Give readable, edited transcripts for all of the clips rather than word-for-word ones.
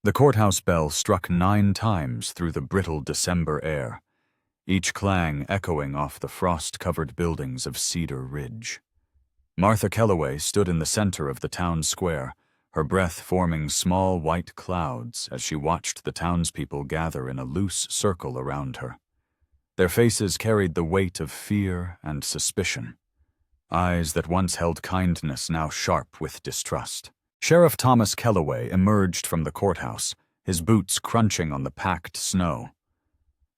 The courthouse bell struck 9 times through the brittle December air, each clang echoing off the frost-covered buildings of Cedar Ridge. Martha Kellaway stood in the center of the town square, her breath forming small white clouds as she watched the townspeople gather in a loose circle around her. Their faces carried the weight of fear and suspicion. Eyes that once held kindness now sharp with distrust. Sheriff Thomas Kellaway emerged from the courthouse, his boots crunching on the packed snow.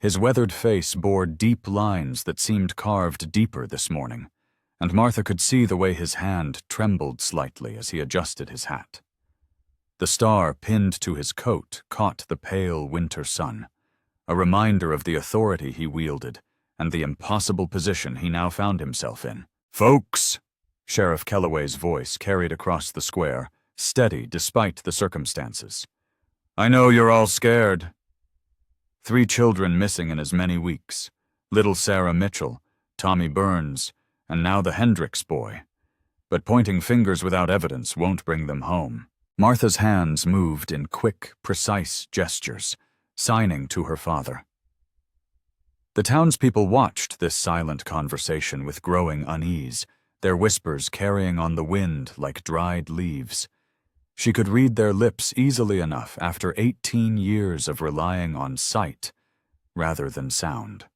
His weathered face bore deep lines that seemed carved deeper this morning, and Martha could see the way his hand trembled slightly as he adjusted his hat. The star pinned to his coat caught the pale winter sun, a reminder of the authority he wielded and the impossible position he now found himself in. "Folks!" Sheriff Kellaway's voice carried across the square, steady despite the circumstances. "I know you're all scared. 3 children missing in as many weeks. Little Sarah Mitchell, Tommy Burns, and now the Hendricks boy. But pointing fingers without evidence won't bring them home." Martha's hands moved in quick, precise gestures, signing to her father. The townspeople watched this silent conversation with growing unease, their whispers carrying on the wind like dried leaves. She could read their lips easily enough after 18 years of relying on sight rather than sound.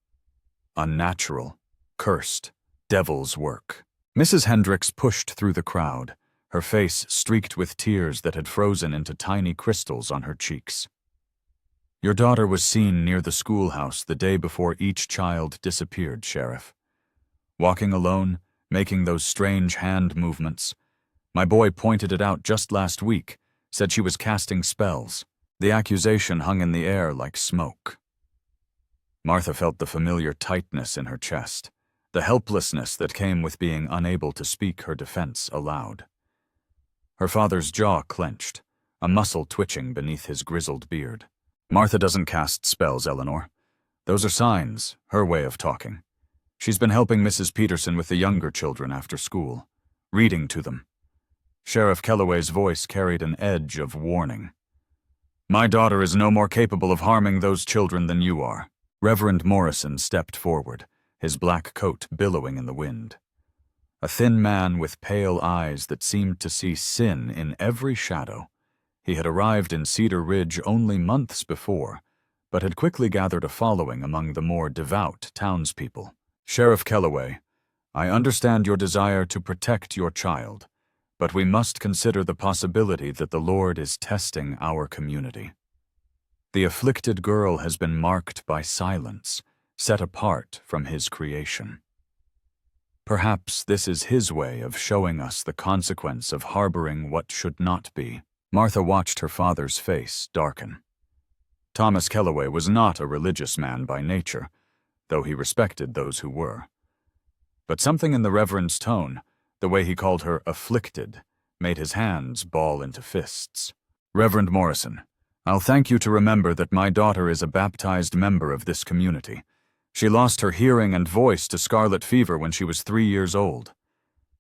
Unnatural, cursed, devil's work. Mrs. Hendricks pushed through the crowd, her face streaked with tears that had frozen into tiny crystals on her cheeks. "Your daughter was seen near the schoolhouse the day before each child disappeared, Sheriff. Walking alone, making those strange hand movements. My boy pointed it out just last week, said she was casting spells. The accusation hung in the air like smoke." Martha felt the familiar tightness in her chest, the helplessness that came with being unable to speak her defense aloud. Her father's jaw clenched, a muscle twitching beneath his grizzled beard. "Martha doesn't cast spells, Eleanor. Those are signs, her way of talking. She's been helping Mrs. Peterson with the younger children after school, reading to them." Sheriff Kellaway's voice carried an edge of warning. "My daughter is no more capable of harming those children than you are." Reverend Morrison stepped forward, his black coat billowing in the wind. A thin man with pale eyes that seemed to see sin in every shadow. He had arrived in Cedar Ridge only months before, but had quickly gathered a following among the more devout townspeople. "Sheriff Kellaway, I understand your desire to protect your child, but we must consider the possibility that the Lord is testing our community. The afflicted girl has been marked by silence, set apart from His creation. Perhaps this is His way of showing us the consequence of harboring what should not be." Martha watched her father's face darken. Thomas Kellaway was not a religious man by nature, though he respected those who were. But something in the Reverend's tone, the way he called her afflicted, made his hands ball into fists. "Reverend Morrison, I'll thank you to remember that my daughter is a baptized member of this community. She lost her hearing and voice to scarlet fever when she was 3 years old.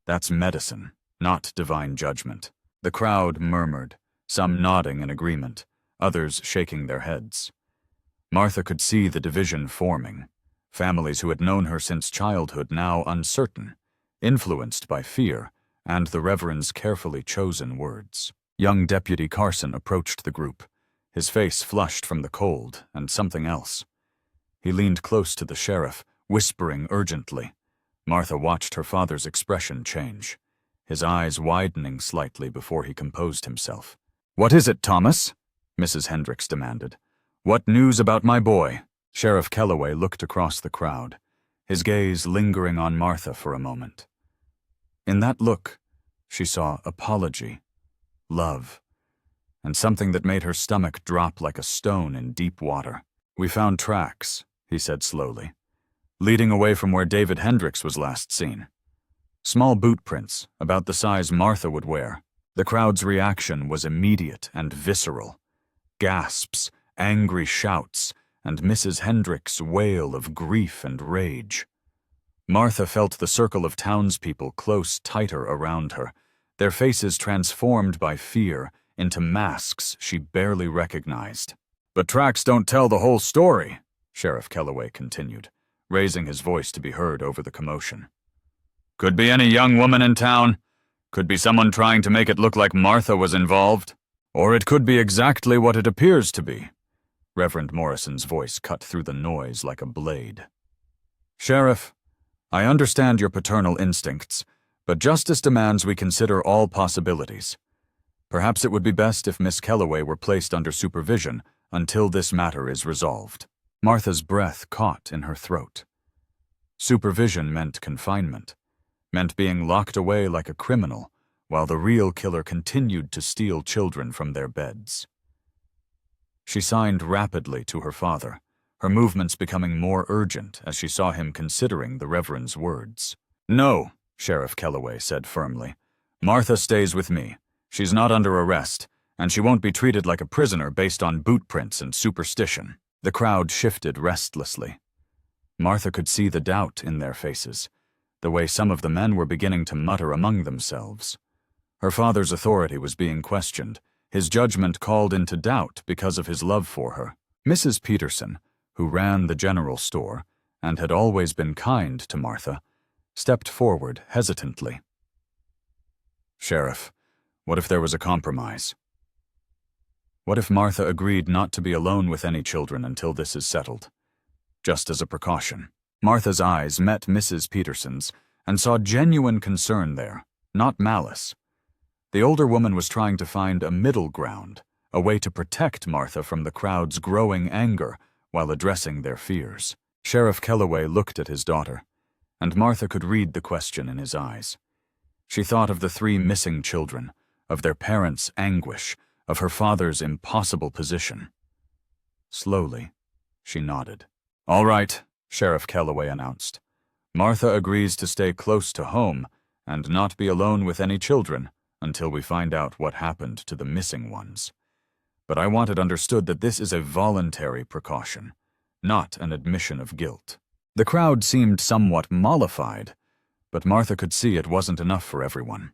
That's medicine, not divine judgment." The crowd murmured, some nodding in agreement, others shaking their heads. Martha could see the division forming, families who had known her since childhood now uncertain, influenced by fear and the Reverend's carefully chosen words. Young Deputy Carson approached the group, his face flushed from the cold and something else. He leaned close to the sheriff, whispering urgently. Martha watched her father's expression change, his eyes widening slightly before he composed himself. "What is it, Thomas?" Mrs. Hendricks demanded. "What news about my boy?" Sheriff Kellaway looked across the crowd, his gaze lingering on Martha for a moment. In that look, she saw apology, love, and something that made her stomach drop like a stone in deep water. "We found tracks," he said slowly, "leading away from where David Hendricks was last seen. Small boot prints, about the size Martha would wear." The crowd's reaction was immediate and visceral. Gasps, angry shouts, and Mrs. Hendricks' wail of grief and rage. Martha felt the circle of townspeople close tighter around her, their faces transformed by fear into masks she barely recognized. "But tracks don't tell the whole story," Sheriff Kellaway continued, raising his voice to be heard over the commotion. "Could be any young woman in town. Could be someone trying to make it look like Martha was involved. Or it could be exactly what it appears to be." Reverend Morrison's voice cut through the noise like a blade. "Sheriff, I understand your paternal instincts, but justice demands we consider all possibilities. Perhaps it would be best if Miss Kellaway were placed under supervision until this matter is resolved." Martha's breath caught in her throat. Supervision meant confinement, meant being locked away like a criminal while the real killer continued to steal children from their beds. She signed rapidly to her father, her movements becoming more urgent as she saw him considering the Reverend's words. "No," Sheriff Kellaway said firmly. "Martha stays with me. She's not under arrest, and she won't be treated like a prisoner based on boot prints and superstition." The crowd shifted restlessly. Martha could see the doubt in their faces, the way some of the men were beginning to mutter among themselves. Her father's authority was being questioned, his judgment called into doubt because of his love for her. Mrs. Peterson, who ran the general store and had always been kind to Martha, stepped forward hesitantly. "Sheriff, what if there was a compromise? What if Martha agreed not to be alone with any children until this is settled? Just as a precaution." Martha's eyes met Mrs. Peterson's and saw genuine concern there, not malice. The older woman was trying to find a middle ground, a way to protect Martha from the crowd's growing anger while addressing their fears. Sheriff Kellaway looked at his daughter, and Martha could read the question in his eyes. She thought of the 3 missing children, of their parents' anguish, of her father's impossible position. Slowly, she nodded. "All right," Sheriff Kellaway announced. "Martha agrees to stay close to home and not be alone with any children until we find out what happened to the missing ones. But I want it understood that this is a voluntary precaution, not an admission of guilt." The crowd seemed somewhat mollified, but Martha could see it wasn't enough for everyone.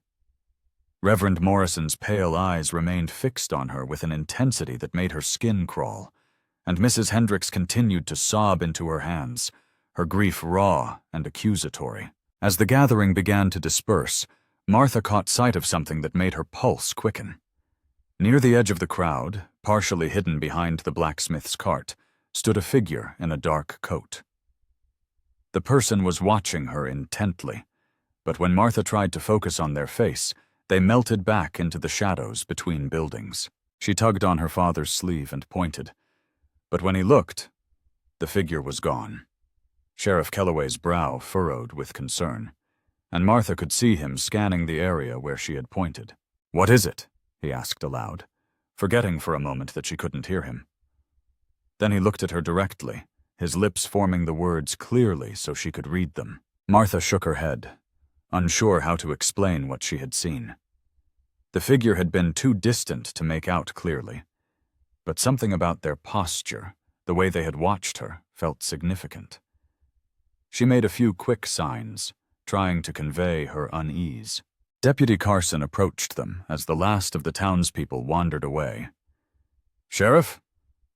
Reverend Morrison's pale eyes remained fixed on her with an intensity that made her skin crawl, and Mrs. Hendricks continued to sob into her hands, her grief raw and accusatory. As the gathering began to disperse, Martha caught sight of something that made her pulse quicken. Near the edge of the crowd, partially hidden behind the blacksmith's cart, stood a figure in a dark coat. The person was watching her intently, but when Martha tried to focus on their face, they melted back into the shadows between buildings. She tugged on her father's sleeve and pointed, but when he looked, the figure was gone. Sheriff Kellaway's brow furrowed with concern, and Martha could see him scanning the area where she had pointed. "What is it?" he asked aloud, forgetting for a moment that she couldn't hear him. Then he looked at her directly, his lips forming the words clearly so she could read them. Martha shook her head, unsure how to explain what she had seen. The figure had been too distant to make out clearly, but something about their posture, the way they had watched her, felt significant. She made a few quick signs, trying to convey her unease. Deputy Carson approached them as the last of the townspeople wandered away. "Sheriff,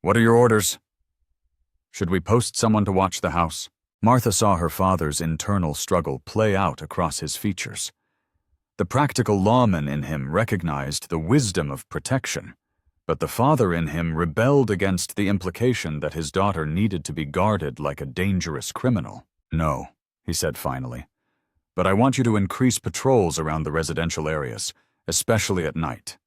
what are your orders?" "Should we post someone to watch the house?" Martha saw her father's internal struggle play out across his features. The practical lawman in him recognized the wisdom of protection, but the father in him rebelled against the implication that his daughter needed to be guarded like a dangerous criminal. "No," he said finally, "but I want you to increase patrols around the residential areas, especially at night.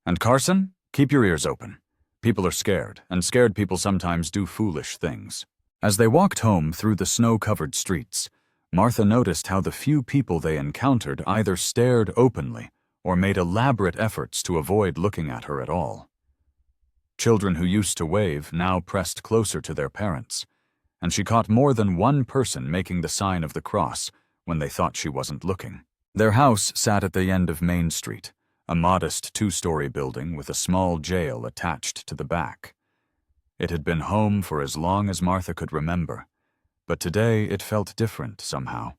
And Carson, keep your ears open. People are scared, and scared people sometimes do foolish things." As they walked home through the snow-covered streets, Martha noticed how the few people they encountered either stared openly or made elaborate efforts to avoid looking at her at all. Children who used to wave now pressed closer to their parents, and she caught more than one person making the sign of the cross when they thought she wasn't looking. Their house sat at the end of Main Street, a modest 2-story building with a small jail attached to the back. It had been home for as long as Martha could remember, but today it felt different somehow,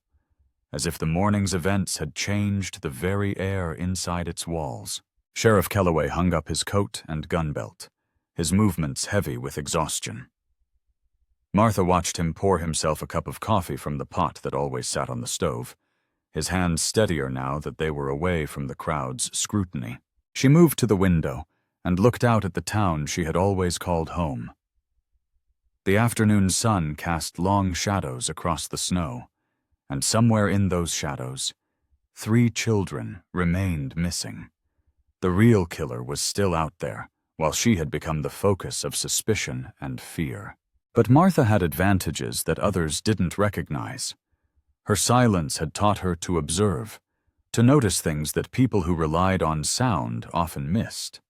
as if the morning's events had changed the very air inside its walls. Sheriff Kellaway hung up his coat and gun belt, his movements heavy with exhaustion. Martha watched him pour himself a cup of coffee from the pot that always sat on the stove, his hands steadier now that they were away from the crowd's scrutiny. She moved to the window and looked out at the town she had always called home. The afternoon sun cast long shadows across the snow, and somewhere in those shadows, 3 children remained missing. The real killer was still out there, while she had become the focus of suspicion and fear. But Martha had advantages that others didn't recognize. Her silence had taught her to observe, to notice things that people who relied on sound often missed.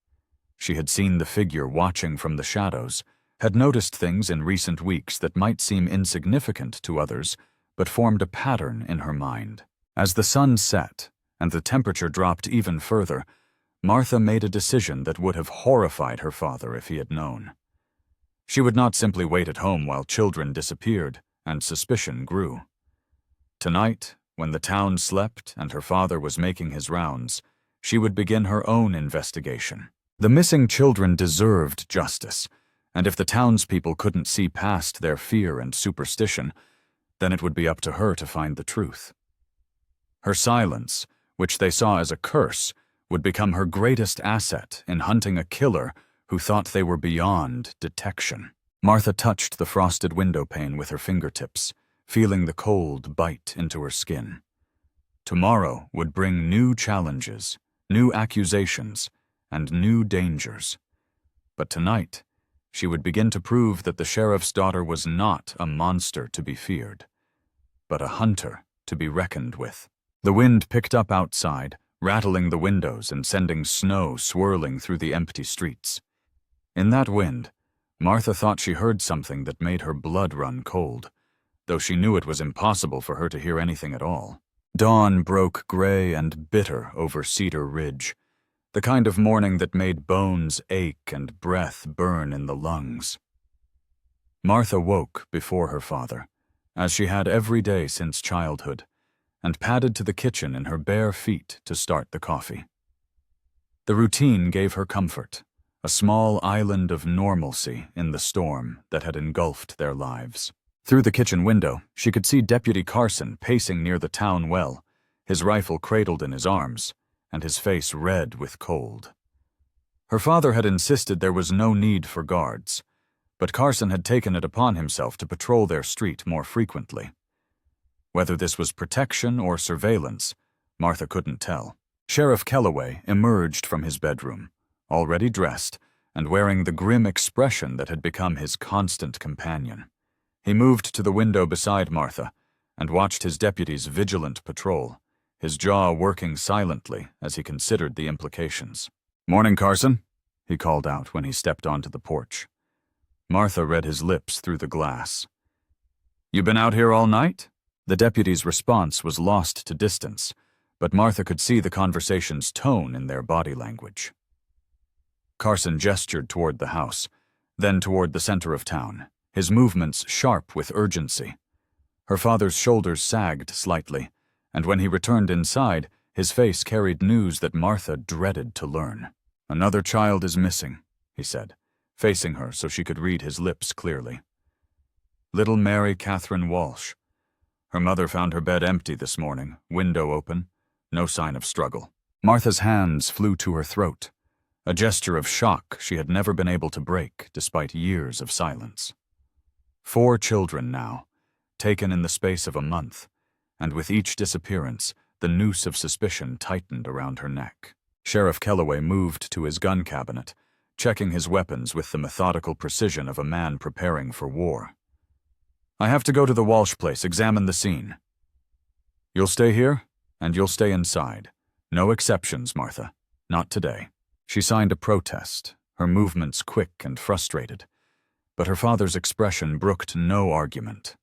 She had seen the figure watching from the shadows, had noticed things in recent weeks that might seem insignificant to others, but formed a pattern in her mind. As the sun set and the temperature dropped even further, Martha made a decision that would have horrified her father if he had known. She would not simply wait at home while children disappeared and suspicion grew. Tonight, when the town slept and her father was making his rounds, she would begin her own investigation. The missing children deserved justice, and if the townspeople couldn't see past their fear and superstition, then it would be up to her to find the truth. Her silence, which they saw as a curse, would become her greatest asset in hunting a killer who thought they were beyond detection. Martha touched the frosted window pane with her fingertips, feeling the cold bite into her skin. Tomorrow would bring new challenges, new accusations, and new dangers. But tonight, she would begin to prove that the sheriff's daughter was not a monster to be feared, but a hunter to be reckoned with. The wind picked up outside, rattling the windows and sending snow swirling through the empty streets. In that wind, Martha thought she heard something that made her blood run cold, though she knew it was impossible for her to hear anything at all. Dawn broke gray and bitter over Cedar Ridge, the kind of morning that made bones ache and breath burn in the lungs. Martha woke before her father, as she had every day since childhood, and padded to the kitchen in her bare feet to start the coffee. The routine gave her comfort, a small island of normalcy in the storm that had engulfed their lives. Through the kitchen window, she could see Deputy Carson pacing near the town well, his rifle cradled in his arms, and his face red with cold. Her father had insisted there was no need for guards, but Carson had taken it upon himself to patrol their street more frequently. Whether this was protection or surveillance, Martha couldn't tell. Sheriff Kellaway emerged from his bedroom, already dressed and wearing the grim expression that had become his constant companion. He moved to the window beside Martha and watched his deputies' vigilant patrol, his jaw working silently as he considered the implications. "Morning, Carson," he called out when he stepped onto the porch. Martha read his lips through the glass. "You been out here all night?" The deputy's response was lost to distance, but Martha could see the conversation's tone in their body language. Carson gestured toward the house, then toward the center of town, his movements sharp with urgency. Her father's shoulders sagged slightly, and when he returned inside, his face carried news that Martha dreaded to learn. "Another child is missing," he said, facing her so she could read his lips clearly. "Little Mary Catherine Walsh. Her mother found her bed empty this morning, window open, no sign of struggle." Martha's hands flew to her throat, a gesture of shock she had never been able to break despite years of silence. 4 children now, taken in the space of a month, and with each disappearance, the noose of suspicion tightened around her neck. Sheriff Kellaway moved to his gun cabinet, checking his weapons with the methodical precision of a man preparing for war. "I have to go to the Walsh place, examine the scene." "You'll stay here, and you'll stay inside. No exceptions, Martha. Not today." She signed a protest, her movements quick and frustrated, but her father's expression brooked no argument.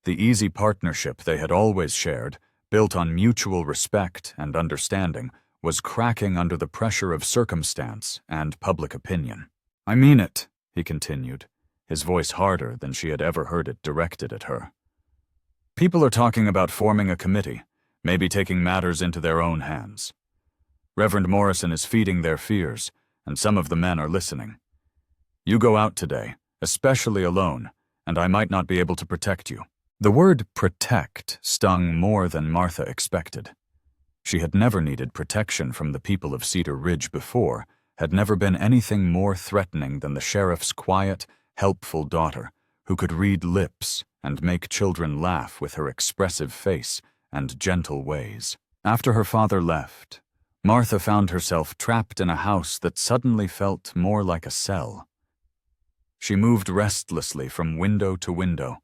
The easy partnership they had always shared, built on mutual respect and understanding, was cracking under the pressure of circumstance and public opinion. "I mean it," he continued, his voice harder than she had ever heard it directed at her. "People are talking about forming a committee, maybe taking matters into their own hands. Reverend Morrison is feeding their fears, and some of the men are listening. You go out today, especially alone, and I might not be able to protect you." The word protect stung more than Martha expected. She had never needed protection from the people of Cedar Ridge before, had never been anything more threatening than the sheriff's quiet, helpful daughter, who could read lips and make children laugh with her expressive face and gentle ways. After her father left, Martha found herself trapped in a house that suddenly felt more like a cell. She moved restlessly from window to window,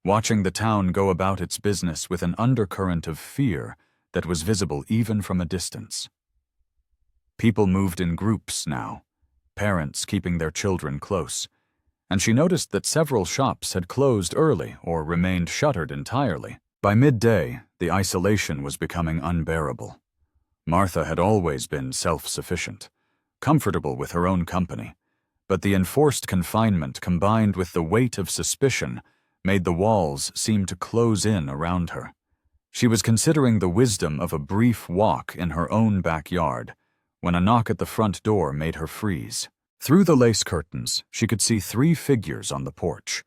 watching the town go about its business with an undercurrent of fear that was visible even from a distance. People moved in groups now, parents keeping their children close, and she noticed that several shops had closed early or remained shuttered entirely. By midday, the isolation was becoming unbearable. Martha had always been self-sufficient, comfortable with her own company, but the enforced confinement combined with the weight of suspicion made the walls seem to close in around her. She was considering the wisdom of a brief walk in her own backyard when a knock at the front door made her freeze. Through the lace curtains, she could see 3 figures on the porch.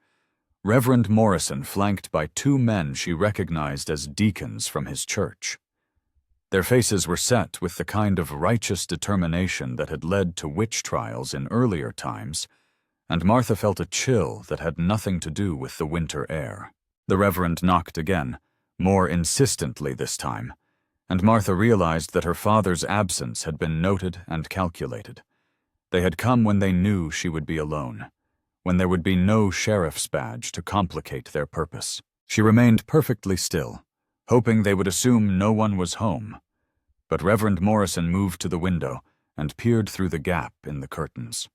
Reverend Morrison flanked by 2 men she recognized as deacons from his church. Their faces were set with the kind of righteous determination that had led to witch trials in earlier times, and Martha felt a chill that had nothing to do with the winter air. The Reverend knocked again, more insistently this time, and Martha realized that her father's absence had been noted and calculated. They had come when they knew she would be alone, when there would be no sheriff's badge to complicate their purpose. She remained perfectly still, hoping they would assume no one was home. But Reverend Morrison moved to the window and peered through the gap in the curtains.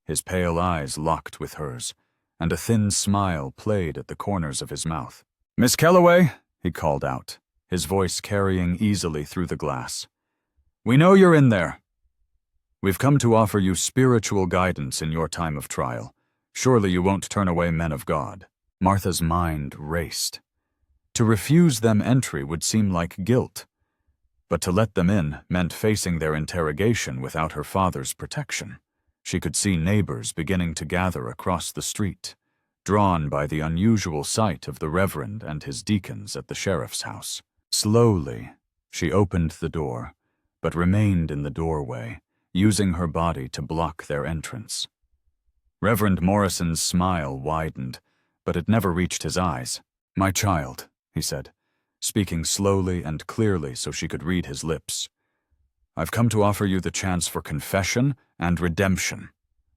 His pale eyes locked with hers, and a thin smile played at the corners of his mouth. "Miss Kellaway," he called out, his voice carrying easily through the glass. "We know you're in there. We've come to offer you spiritual guidance in your time of trial. Surely you won't turn away men of God." Martha's mind raced. To refuse them entry would seem like guilt, but to let them in meant facing their interrogation without her father's protection. She could see neighbors beginning to gather across the street, drawn by the unusual sight of the Reverend and his deacons at the sheriff's house. Slowly, she opened the door, but remained in the doorway, using her body to block their entrance. Reverend Morrison's smile widened, but it never reached his eyes. "My child," he said, speaking slowly and clearly so she could read his lips. "I've come to offer you the chance for confession and redemption.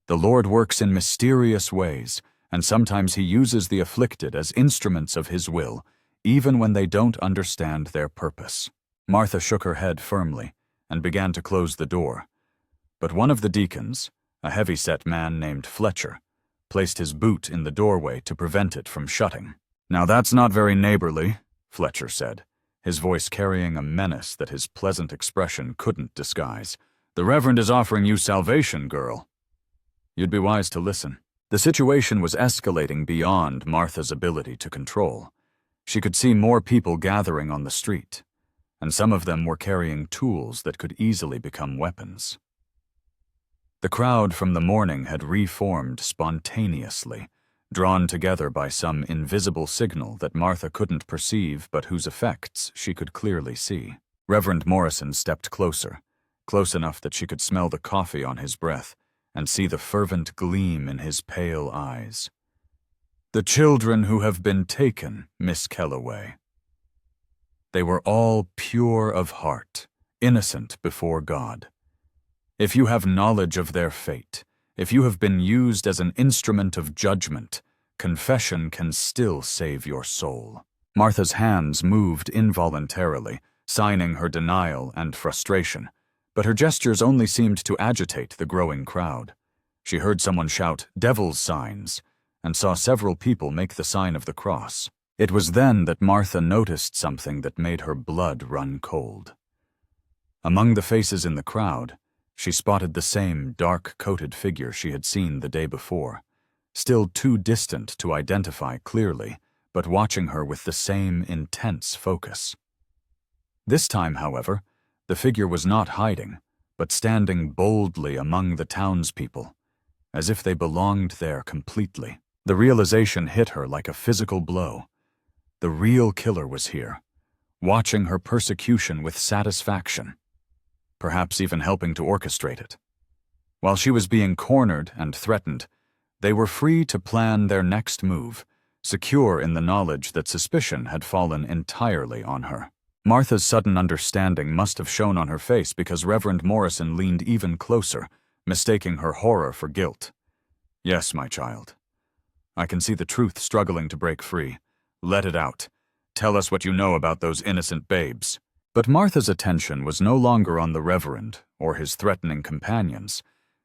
The Lord works in mysterious ways, and sometimes he uses the afflicted as instruments of his will, even when they don't understand their purpose." Martha shook her head firmly and began to close the door. But one of the deacons, a heavy-set man named Fletcher, placed his boot in the doorway to prevent it from shutting. "Now that's not very neighborly," Fletcher said, his voice carrying a menace that his pleasant expression couldn't disguise. "The Reverend is offering you salvation, girl. You'd be wise to listen." The situation was escalating beyond Martha's ability to control. She could see more people gathering on the street, and some of them were carrying tools that could easily become weapons. The crowd from the morning had reformed spontaneously, drawn together by some invisible signal that Martha couldn't perceive but whose effects she could clearly see. Reverend Morrison stepped closer, close enough that she could smell the coffee on his breath and see the fervent gleam in his pale eyes. "The children who have been taken, Miss Kellaway. They were all pure of heart, innocent before God. If you have knowledge of their fate, if you have been used as an instrument of judgment, confession can still save your soul." Martha's hands moved involuntarily, signing her denial and frustration, but her gestures only seemed to agitate the growing crowd. She heard someone shout, "Devil's signs," and saw several people make the sign of the cross. It was then that Martha noticed something that made her blood run cold. Among the faces in the crowd, she spotted the same dark-coated figure she had seen the day before, still too distant to identify clearly, but watching her with the same intense focus. This time, however, the figure was not hiding, but standing boldly among the townspeople, as if they belonged there completely. The realization hit her like a physical blow. The real killer was here, watching her persecution with satisfaction, perhaps even helping to orchestrate it. While she was being cornered and threatened, they were free to plan their next move, secure in the knowledge that suspicion had fallen entirely on her. Martha's sudden understanding must have shown on her face because Reverend Morrison leaned even closer, mistaking her horror for guilt. "Yes, my child. I can see the truth struggling to break free. Let it out. Tell us what you know about those innocent babes." But Martha's attention was no longer on the Reverend or his threatening companions.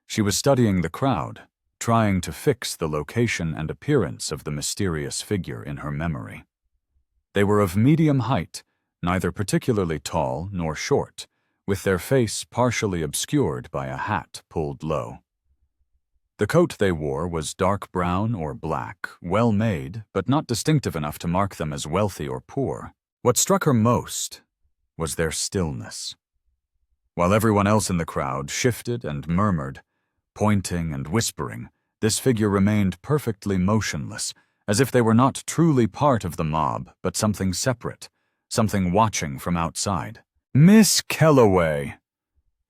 She was studying the crowd, trying to fix the location and appearance of the mysterious figure in her memory. They were of medium height, neither particularly tall nor short, with their face partially obscured by a hat pulled low. The coat they wore was dark brown or black, well made, but not distinctive enough to mark them as wealthy or poor. What struck her most was their stillness. While everyone else in the crowd shifted and murmured, pointing and whispering, this figure remained perfectly motionless, as if they were not truly part of the mob, but something separate, something watching from outside. "Miss Kellaway!"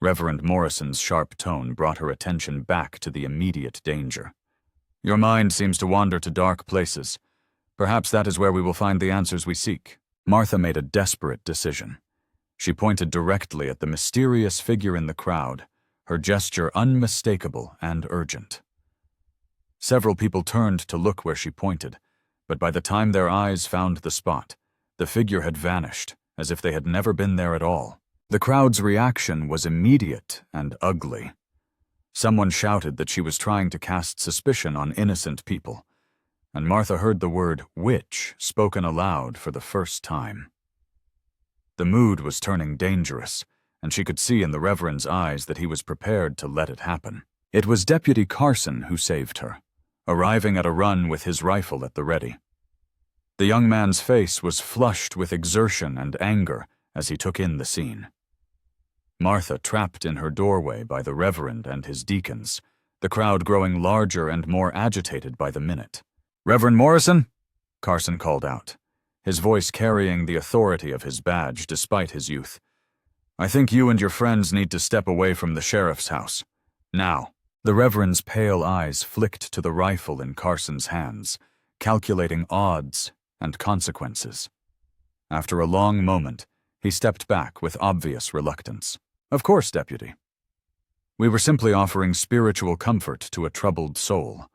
Reverend Morrison's sharp tone brought her attention back to the immediate danger. "Your mind seems to wander to dark places. Perhaps that is where we will find the answers we seek." Martha made a desperate decision. She pointed directly at the mysterious figure in the crowd, her gesture unmistakable and urgent. Several people turned to look where she pointed, but by the time their eyes found the spot, the figure had vanished, as if they had never been there at all. The crowd's reaction was immediate and ugly. Someone shouted that she was trying to cast suspicion on innocent people, and Martha heard the word witch spoken aloud for the first time. The mood was turning dangerous, and she could see in the Reverend's eyes that he was prepared to let it happen. It was Deputy Carson who saved her, arriving at a run with his rifle at the ready. The young man's face was flushed with exertion and anger as he took in the scene. Martha trapped in her doorway by the Reverend and his deacons, the crowd growing larger and more agitated by the minute. "Reverend Morrison?" Carson called out, his voice carrying the authority of his badge despite his youth. "I think you and your friends need to step away from the sheriff's house. Now." The Reverend's pale eyes flicked to the rifle in Carson's hands, calculating odds and consequences. After a long moment, he stepped back with obvious reluctance. "Of course, Deputy. We were simply offering spiritual comfort to a troubled soul.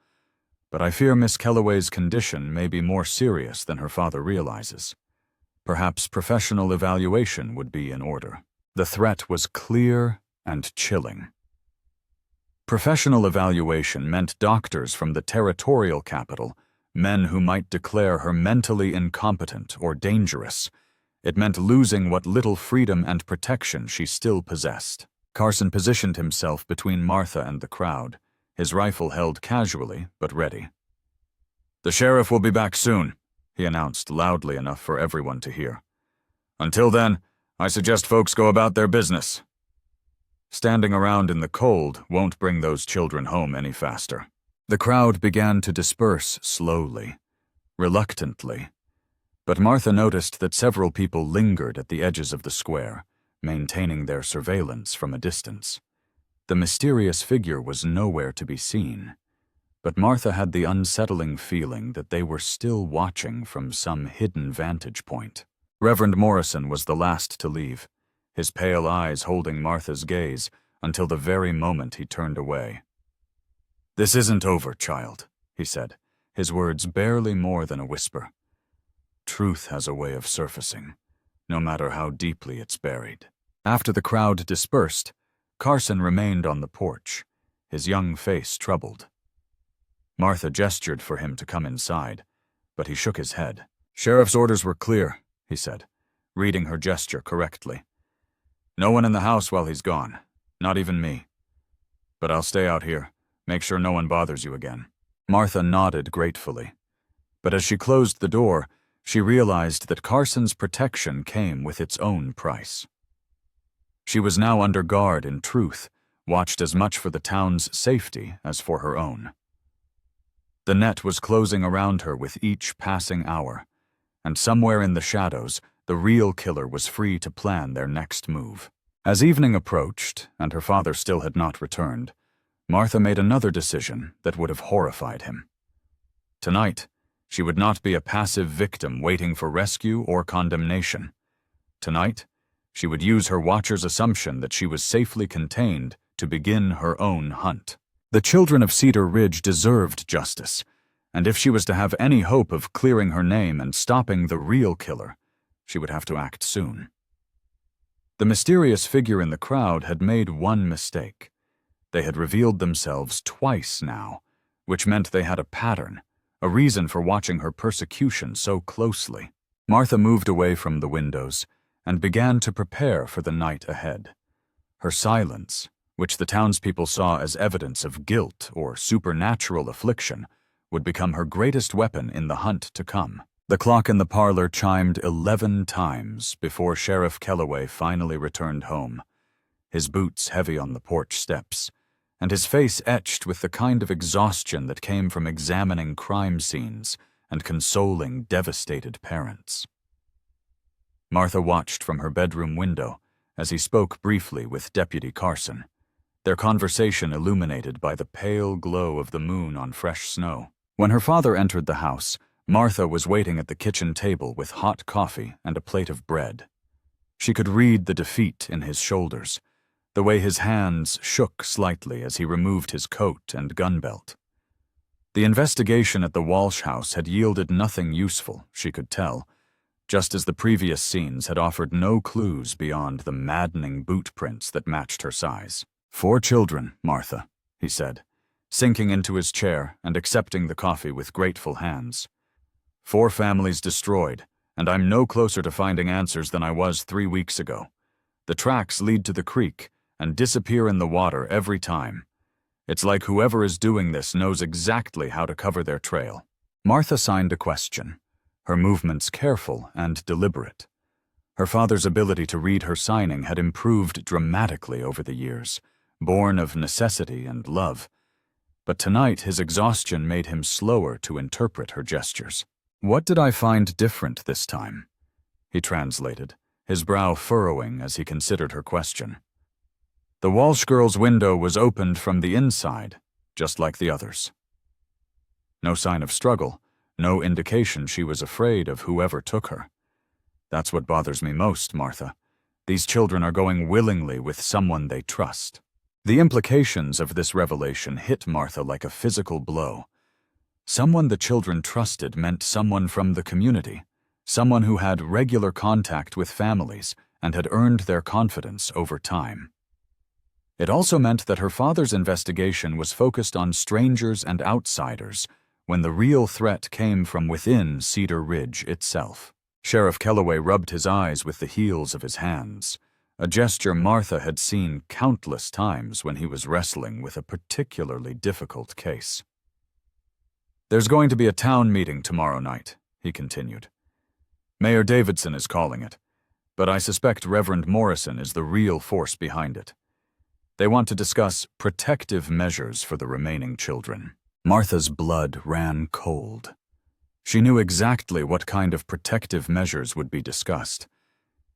But I fear Miss Kellaway's condition may be more serious than her father realizes. Perhaps professional evaluation would be in order." The threat was clear and chilling. Professional evaluation meant doctors from the territorial capital, men who might declare her mentally incompetent or dangerous. It meant losing what little freedom and protection she still possessed. Carson positioned himself between Martha and the crowd, his rifle held casually but ready. "The sheriff will be back soon," he announced loudly enough for everyone to hear. "Until then, I suggest folks go about their business. Standing around in the cold won't bring those children home any faster." The crowd began to disperse slowly, reluctantly, but Martha noticed that several people lingered at the edges of the square, maintaining their surveillance from a distance. The mysterious figure was nowhere to be seen, but Martha had the unsettling feeling that they were still watching from some hidden vantage point. Reverend Morrison was the last to leave, his pale eyes holding Martha's gaze until the very moment he turned away. "This isn't over, child," he said, his words barely more than a whisper. "Truth has a way of surfacing, no matter how deeply it's buried." After the crowd dispersed, Carson remained on the porch, his young face troubled. Martha gestured for him to come inside, but he shook his head. "Sheriff's orders were clear," he said, reading her gesture correctly. "No one in the house while he's gone, not even me. But I'll stay out here, make sure no one bothers you again." Martha nodded gratefully, but as she closed the door, she realized that Carson's protection came with its own price. She was now under guard in truth, watched as much for the town's safety as for her own. The net was closing around her with each passing hour, and somewhere in the shadows, the real killer was free to plan their next move. As evening approached, and her father still had not returned, Martha made another decision that would have horrified him. Tonight, she would not be a passive victim waiting for rescue or condemnation. Tonight, she would use her watcher's assumption that she was safely contained to begin her own hunt. The children of Cedar Ridge deserved justice, and if she was to have any hope of clearing her name and stopping the real killer, she would have to act soon. The mysterious figure in the crowd had made one mistake. They had revealed themselves twice now, which meant they had a pattern, a reason for watching her persecution so closely. Martha moved away from the windows and began to prepare for the night ahead. Her silence, which the townspeople saw as evidence of guilt or supernatural affliction, would become her greatest weapon in the hunt to come. The clock in the parlor chimed 11 times before Sheriff Kellaway finally returned home, his boots heavy on the porch steps, and his face etched with the kind of exhaustion that came from examining crime scenes and consoling devastated parents. Martha watched from her bedroom window as he spoke briefly with Deputy Carson, their conversation illuminated by the pale glow of the moon on fresh snow. When her father entered the house, Martha was waiting at the kitchen table with hot coffee and a plate of bread. She could read the defeat in his shoulders, the way his hands shook slightly as he removed his coat and gun belt. The investigation at the Walsh house had yielded nothing useful, she could tell, just as the previous scenes had offered no clues beyond the maddening boot prints that matched her size. 4 children, Martha, he said, sinking into his chair and accepting the coffee with grateful hands. 4 families destroyed, and I'm no closer to finding answers than I was 3 weeks ago. The tracks lead to the creek and disappear in the water every time. It's like whoever is doing this knows exactly how to cover their trail. Martha signed a question, her movements careful and deliberate. Her father's ability to read her signing had improved dramatically over the years, born of necessity and love. But tonight his exhaustion made him slower to interpret her gestures. What did I find different this time? He translated, his brow furrowing as he considered her question. The Walsh girl's window was opened from the inside, just like the others. No sign of struggle, no indication she was afraid of whoever took her. That's what bothers me most, Martha. These children are going willingly with someone they trust. The implications of this revelation hit Martha like a physical blow. Someone the children trusted meant someone from the community, someone who had regular contact with families and had earned their confidence over time. It also meant that her father's investigation was focused on strangers and outsiders, when the real threat came from within Cedar Ridge itself. Sheriff Kellaway rubbed his eyes with the heels of his hands, a gesture Martha had seen countless times when he was wrestling with a particularly difficult case. There's going to be a town meeting tomorrow night, he continued. Mayor Davidson is calling it, but I suspect Reverend Morrison is the real force behind it. They want to discuss protective measures for the remaining children. Martha's blood ran cold. She knew exactly what kind of protective measures would be discussed,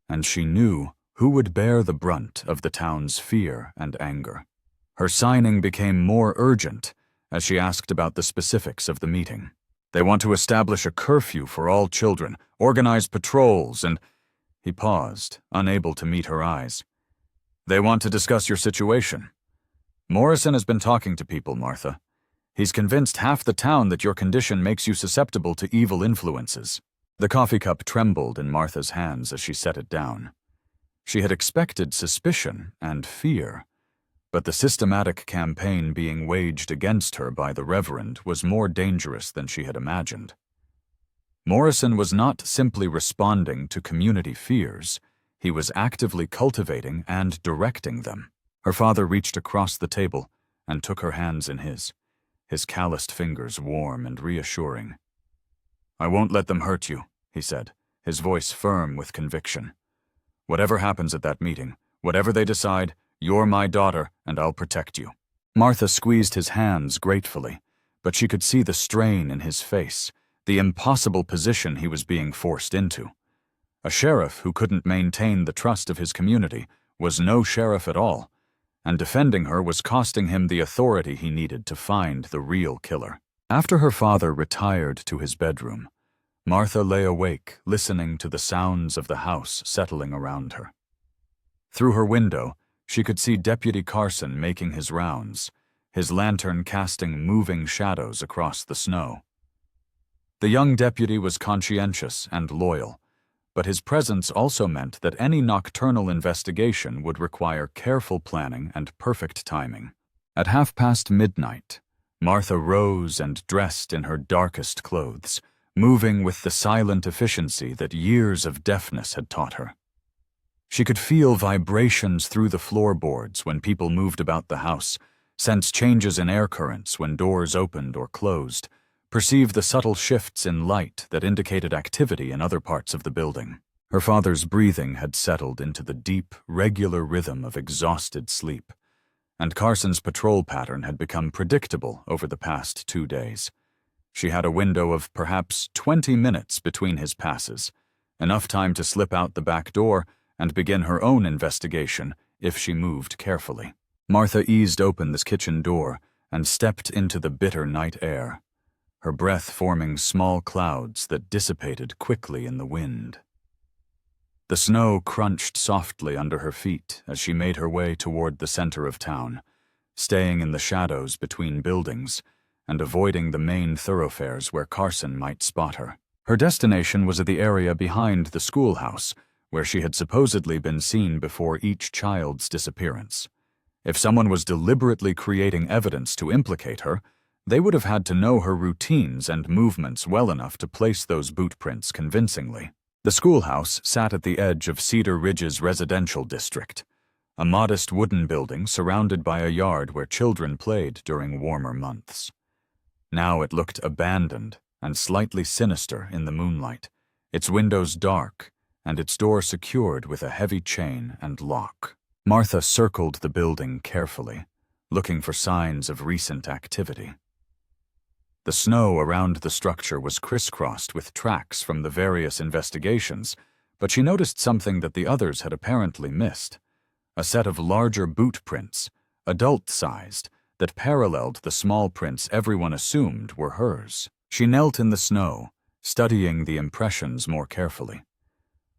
and she knew who would bear the brunt of the town's fear and anger. Her signing became more urgent as she asked about the specifics of the meeting. They want to establish a curfew for all children, organize patrols, and... He paused, unable to meet her eyes. They want to discuss your situation. Morrison has been talking to people, Martha. He's convinced half the town that your condition makes you susceptible to evil influences. The coffee cup trembled in Martha's hands as she set it down. She had expected suspicion and fear, but the systematic campaign being waged against her by the Reverend was more dangerous than she had imagined. Morrison was not simply responding to community fears, he was actively cultivating and directing them. Her father reached across the table and took her hands in his calloused fingers warm and reassuring. I won't let them hurt you, he said, his voice firm with conviction. Whatever happens at that meeting, Whatever they decide, you're my daughter, and I'll protect you." Martha squeezed his hands gratefully, but she could see the strain in his face, the impossible position he was being forced into. A sheriff who couldn't maintain the trust of his community was no sheriff at all, and defending her was costing him the authority he needed to find the real killer. After her father retired to his bedroom, Martha lay awake, listening to the sounds of the house settling around her. Through her window, she could see Deputy Carson making his rounds, his lantern casting moving shadows across the snow. The young deputy was conscientious and loyal, but his presence also meant that any nocturnal investigation would require careful planning and perfect timing. At midnight, Martha rose and dressed in her darkest clothes, moving with the silent efficiency that years of deafness had taught her. She could feel vibrations through the floorboards when people moved about the house, sense changes in air currents when doors opened or closed, perceive the subtle shifts in light that indicated activity in other parts of the building. Her father's breathing had settled into the deep, regular rhythm of exhausted sleep, and Carson's patrol pattern had become predictable over the past 2 days. She had a window of perhaps 20 minutes between his passes, enough time to slip out the back door and begin her own investigation if she moved carefully. Martha eased open this kitchen door and stepped into the bitter night air, her breath forming small clouds that dissipated quickly in the wind. The snow crunched softly under her feet as she made her way toward the center of town, staying in the shadows between buildings and avoiding the main thoroughfares where Carson might spot her. Her destination was at the area behind the schoolhouse, where she had supposedly been seen before each child's disappearance. If someone was deliberately creating evidence to implicate her, they would have had to know her routines and movements well enough to place those boot prints convincingly. The schoolhouse sat at the edge of Cedar Ridge's residential district, a modest wooden building surrounded by a yard where children played during warmer months. Now it looked abandoned and slightly sinister in the moonlight, its windows dark and its door secured with a heavy chain and lock. Martha circled the building carefully, looking for signs of recent activity. The snow around the structure was crisscrossed with tracks from the various investigations, but she noticed something that the others had apparently missed: a set of larger boot prints, adult-sized, that paralleled the small prints everyone assumed were hers. She knelt in the snow, studying the impressions more carefully.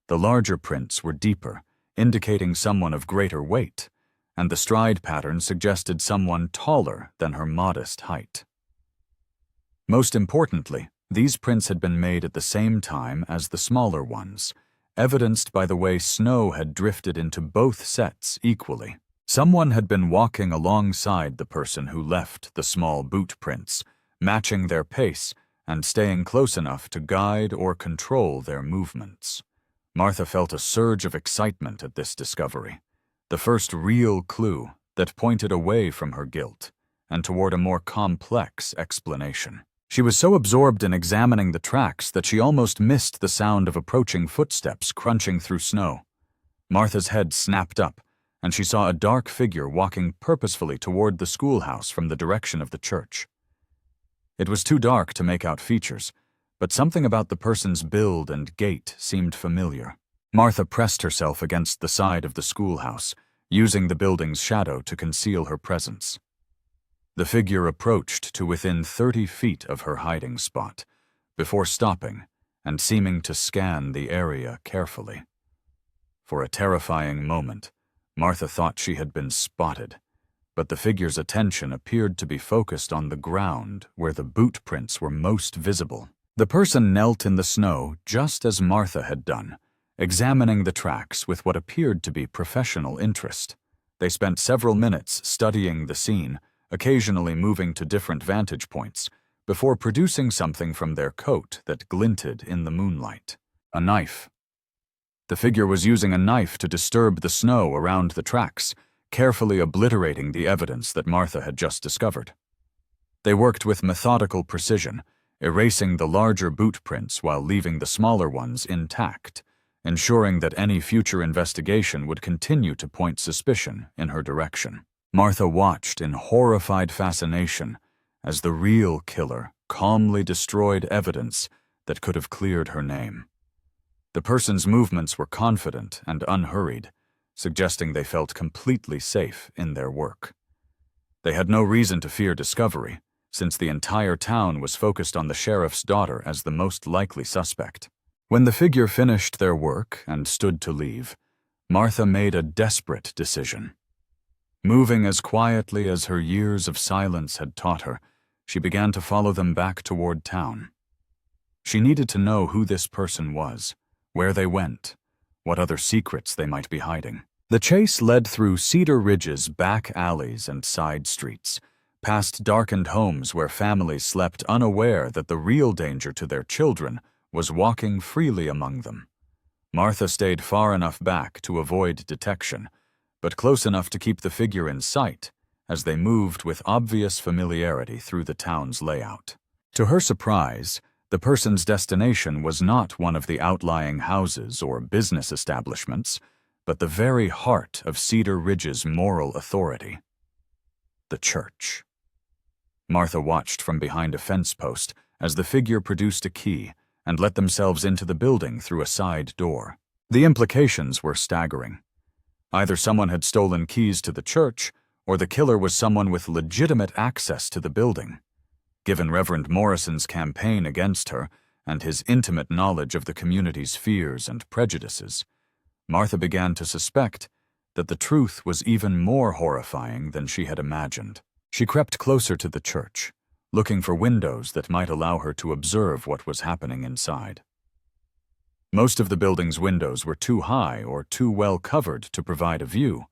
The larger prints were deeper, indicating someone of greater weight, and the stride pattern suggested someone taller than her modest height. Most importantly, these prints had been made at the same time as the smaller ones, evidenced by the way snow had drifted into both sets equally. Someone had been walking alongside the person who left the small boot prints, matching their pace and staying close enough to guide or control their movements. Martha felt a surge of excitement at this discovery, the first real clue that pointed away from her guilt and toward a more complex explanation. She was so absorbed in examining the tracks that she almost missed the sound of approaching footsteps crunching through snow. Martha's head snapped up, and she saw a dark figure walking purposefully toward the schoolhouse from the direction of the church. It was too dark to make out features, but something about the person's build and gait seemed familiar. Martha pressed herself against the side of the schoolhouse, using the building's shadow to conceal her presence. The figure approached to within 30 feet of her hiding spot, before stopping and seeming to scan the area carefully. For a terrifying moment, Martha thought she had been spotted, but the figure's attention appeared to be focused on the ground where the boot prints were most visible. The person knelt in the snow just as Martha had done, examining the tracks with what appeared to be professional interest. They spent several minutes studying the scene, occasionally moving to different vantage points, before producing something from their coat that glinted in the moonlight. A knife. The figure was using a knife to disturb the snow around the tracks, carefully obliterating the evidence that Martha had just discovered. They worked with methodical precision, erasing the larger boot prints while leaving the smaller ones intact, ensuring that any future investigation would continue to point suspicion in her direction. Martha watched in horrified fascination as the real killer calmly destroyed evidence that could have cleared her name. The person's movements were confident and unhurried, suggesting they felt completely safe in their work. They had no reason to fear discovery, since the entire town was focused on the sheriff's daughter as the most likely suspect. When the figure finished their work and stood to leave, Martha made a desperate decision. Moving as quietly as her years of silence had taught her, she began to follow them back toward town. She needed to know who this person was, where they went, what other secrets they might be hiding. The chase led through Cedar Ridge's back alleys and side streets, past darkened homes where families slept unaware that the real danger to their children was walking freely among them. Martha stayed far enough back to avoid detection, but close enough to keep the figure in sight as they moved with obvious familiarity through the town's layout. To her surprise, the person's destination was not one of the outlying houses or business establishments, but the very heart of Cedar Ridge's moral authority: the church. Martha watched from behind a fence post as the figure produced a key and let themselves into the building through a side door. The implications were staggering. Either someone had stolen keys to the church, or the killer was someone with legitimate access to the building. Given Reverend Morrison's campaign against her and his intimate knowledge of the community's fears and prejudices, Martha began to suspect that the truth was even more horrifying than she had imagined. She crept closer to the church, looking for windows that might allow her to observe what was happening inside. Most of the building's windows were too high or too well covered to provide a view,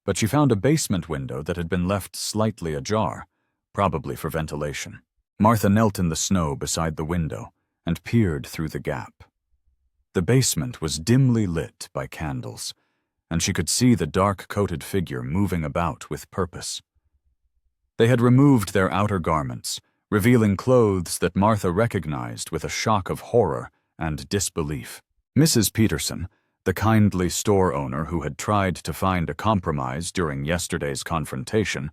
but she found a basement window that had been left slightly ajar, probably for ventilation. Martha knelt in the snow beside the window and peered through the gap. The basement was dimly lit by candles, and she could see the dark-coated figure moving about with purpose. They had removed their outer garments, revealing clothes that Martha recognized with a shock of horror and disbelief. Mrs. Peterson, the kindly store owner who had tried to find a compromise during yesterday's confrontation,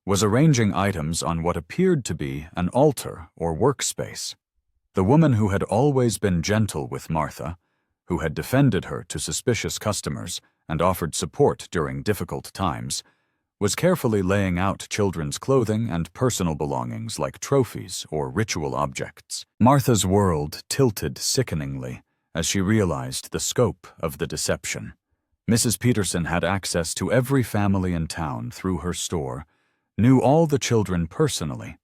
was arranging items on what appeared to be an altar or workspace. The woman who had always been gentle with Martha, who had defended her to suspicious customers and offered support during difficult times, was carefully laying out children's clothing and personal belongings like trophies or ritual objects. Martha's world tilted sickeningly as she realized the scope of the deception. Mrs. Peterson had access to every family in town through her store, knew all the children personally,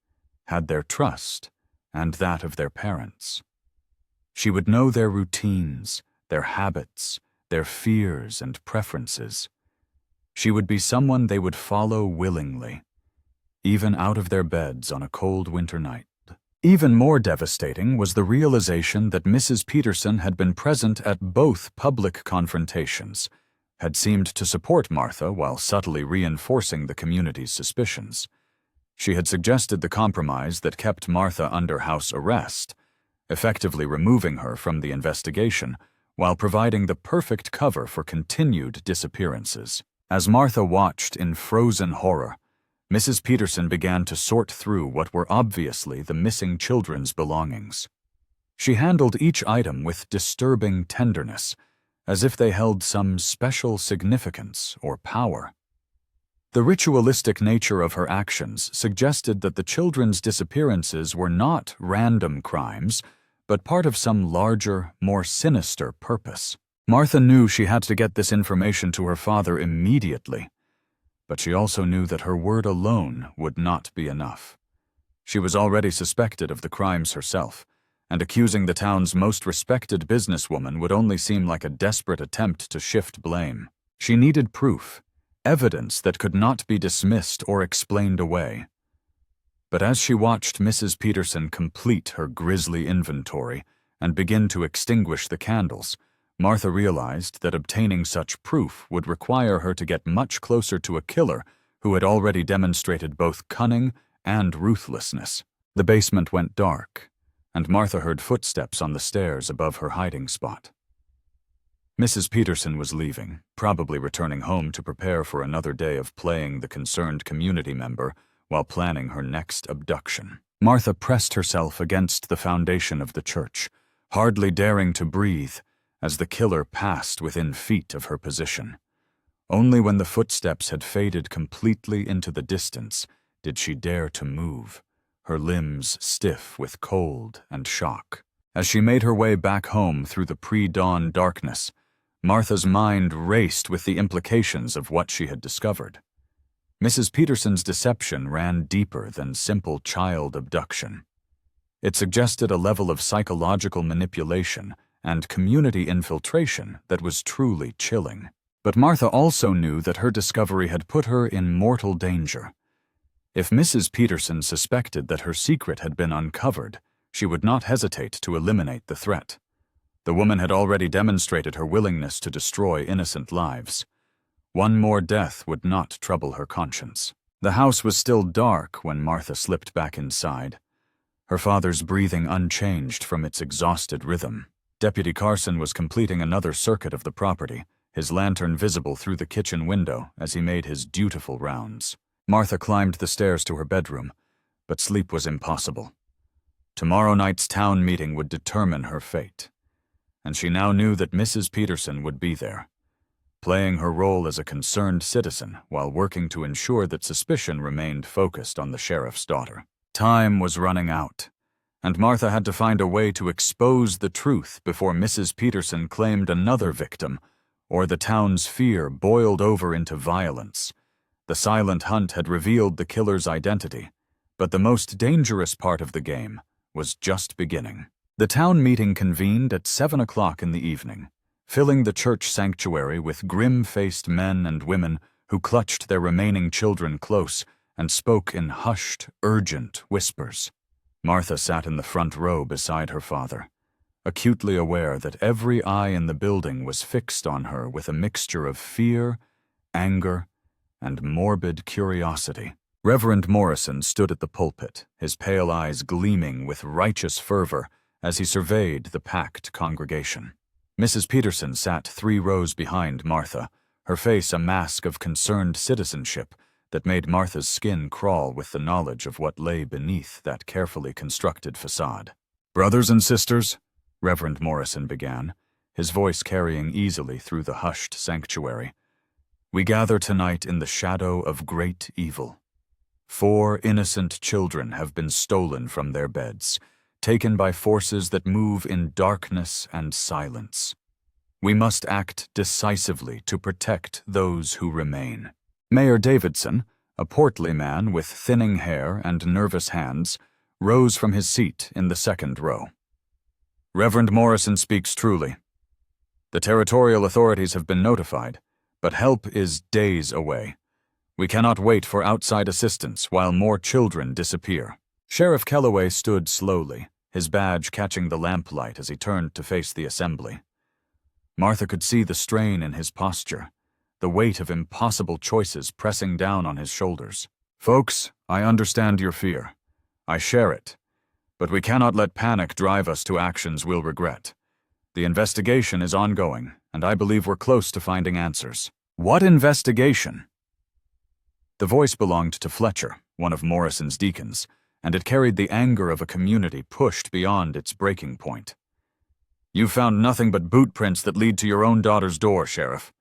had their trust and that of their parents. She would know their routines, their habits, their fears and preferences. She would be someone they would follow willingly, even out of their beds on a cold winter night. Even more devastating was the realization that Mrs. Peterson had been present at both public confrontations, had seemed to support Martha while subtly reinforcing the community's suspicions. She had suggested the compromise that kept Martha under house arrest, effectively removing her from the investigation while providing the perfect cover for continued disappearances. As Martha watched in frozen horror, Mrs. Peterson began to sort through what were obviously the missing children's belongings. She handled each item with disturbing tenderness, as if they held some special significance or power. The ritualistic nature of her actions suggested that the children's disappearances were not random crimes, but part of some larger, more sinister purpose. Martha knew she had to get this information to her father immediately, but she also knew that her word alone would not be enough. She was already suspected of the crimes herself, and accusing the town's most respected businesswoman would only seem like a desperate attempt to shift blame. She needed proof, evidence that could not be dismissed or explained away. But as she watched Mrs. Peterson complete her grisly inventory and begin to extinguish the candles, Martha realized that obtaining such proof would require her to get much closer to a killer who had already demonstrated both cunning and ruthlessness. The basement went dark, and Martha heard footsteps on the stairs above her hiding spot. Mrs. Peterson was leaving, probably returning home to prepare for another day of playing the concerned community member while planning her next abduction. Martha pressed herself against the foundation of the church, hardly daring to breathe as the killer passed within feet of her position. Only when the footsteps had faded completely into the distance did she dare to move, her limbs stiff with cold and shock. As she made her way back home through the pre-dawn darkness, Martha's mind raced with the implications of what she had discovered. Mrs. Peterson's deception ran deeper than simple child abduction. It suggested a level of psychological manipulation and community infiltration that was truly chilling. But Martha also knew that her discovery had put her in mortal danger. If Mrs. Peterson suspected that her secret had been uncovered, she would not hesitate to eliminate the threat. The woman had already demonstrated her willingness to destroy innocent lives. One more death would not trouble her conscience. The house was still dark when Martha slipped back inside, her father's breathing unchanged from its exhausted rhythm. Deputy Carson was completing another circuit of the property, his lantern visible through the kitchen window as he made his dutiful rounds. Martha climbed the stairs to her bedroom, but sleep was impossible. Tomorrow night's town meeting would determine her fate, and she now knew that Mrs. Peterson would be there, playing her role as a concerned citizen while working to ensure that suspicion remained focused on the sheriff's daughter. Time was running out, and Martha had to find a way to expose the truth before Mrs. Peterson claimed another victim, or the town's fear boiled over into violence. The silent hunt had revealed the killer's identity, but the most dangerous part of the game was just beginning. The town meeting convened at 7 o'clock in the evening, filling the church sanctuary with grim-faced men and women who clutched their remaining children close and spoke in hushed, urgent whispers. Martha sat in the front row beside her father, acutely aware that every eye in the building was fixed on her with a mixture of fear, anger, and morbid curiosity. Reverend Morrison stood at the pulpit, his pale eyes gleaming with righteous fervor as he surveyed the packed congregation. Mrs. Peterson sat 3 rows behind Martha, her face a mask of concerned citizenship that made Martha's skin crawl with the knowledge of what lay beneath that carefully constructed facade. "Brothers and sisters," Reverend Morrison began, his voice carrying easily through the hushed sanctuary, "we gather tonight in the shadow of great evil. 4 innocent children have been stolen from their beds, taken by forces that move in darkness and silence. We must act decisively to protect those who remain." Mayor Davidson, a portly man with thinning hair and nervous hands, rose from his seat in the second row. "Reverend Morrison speaks truly. The territorial authorities have been notified, but help is days away. We cannot wait for outside assistance while more children disappear." Sheriff Kellaway stood slowly, his badge catching the lamplight as he turned to face the assembly. Martha could see the strain in his posture, the weight of impossible choices pressing down on his shoulders. "Folks, I understand your fear. I share it. But we cannot let panic drive us to actions we'll regret. The investigation is ongoing, and I believe we're close to finding answers." "What investigation?" The voice belonged to Fletcher, one of Morrison's deacons, and it carried the anger of a community pushed beyond its breaking point. "You've found nothing but boot prints that lead to your own daughter's door, Sheriff.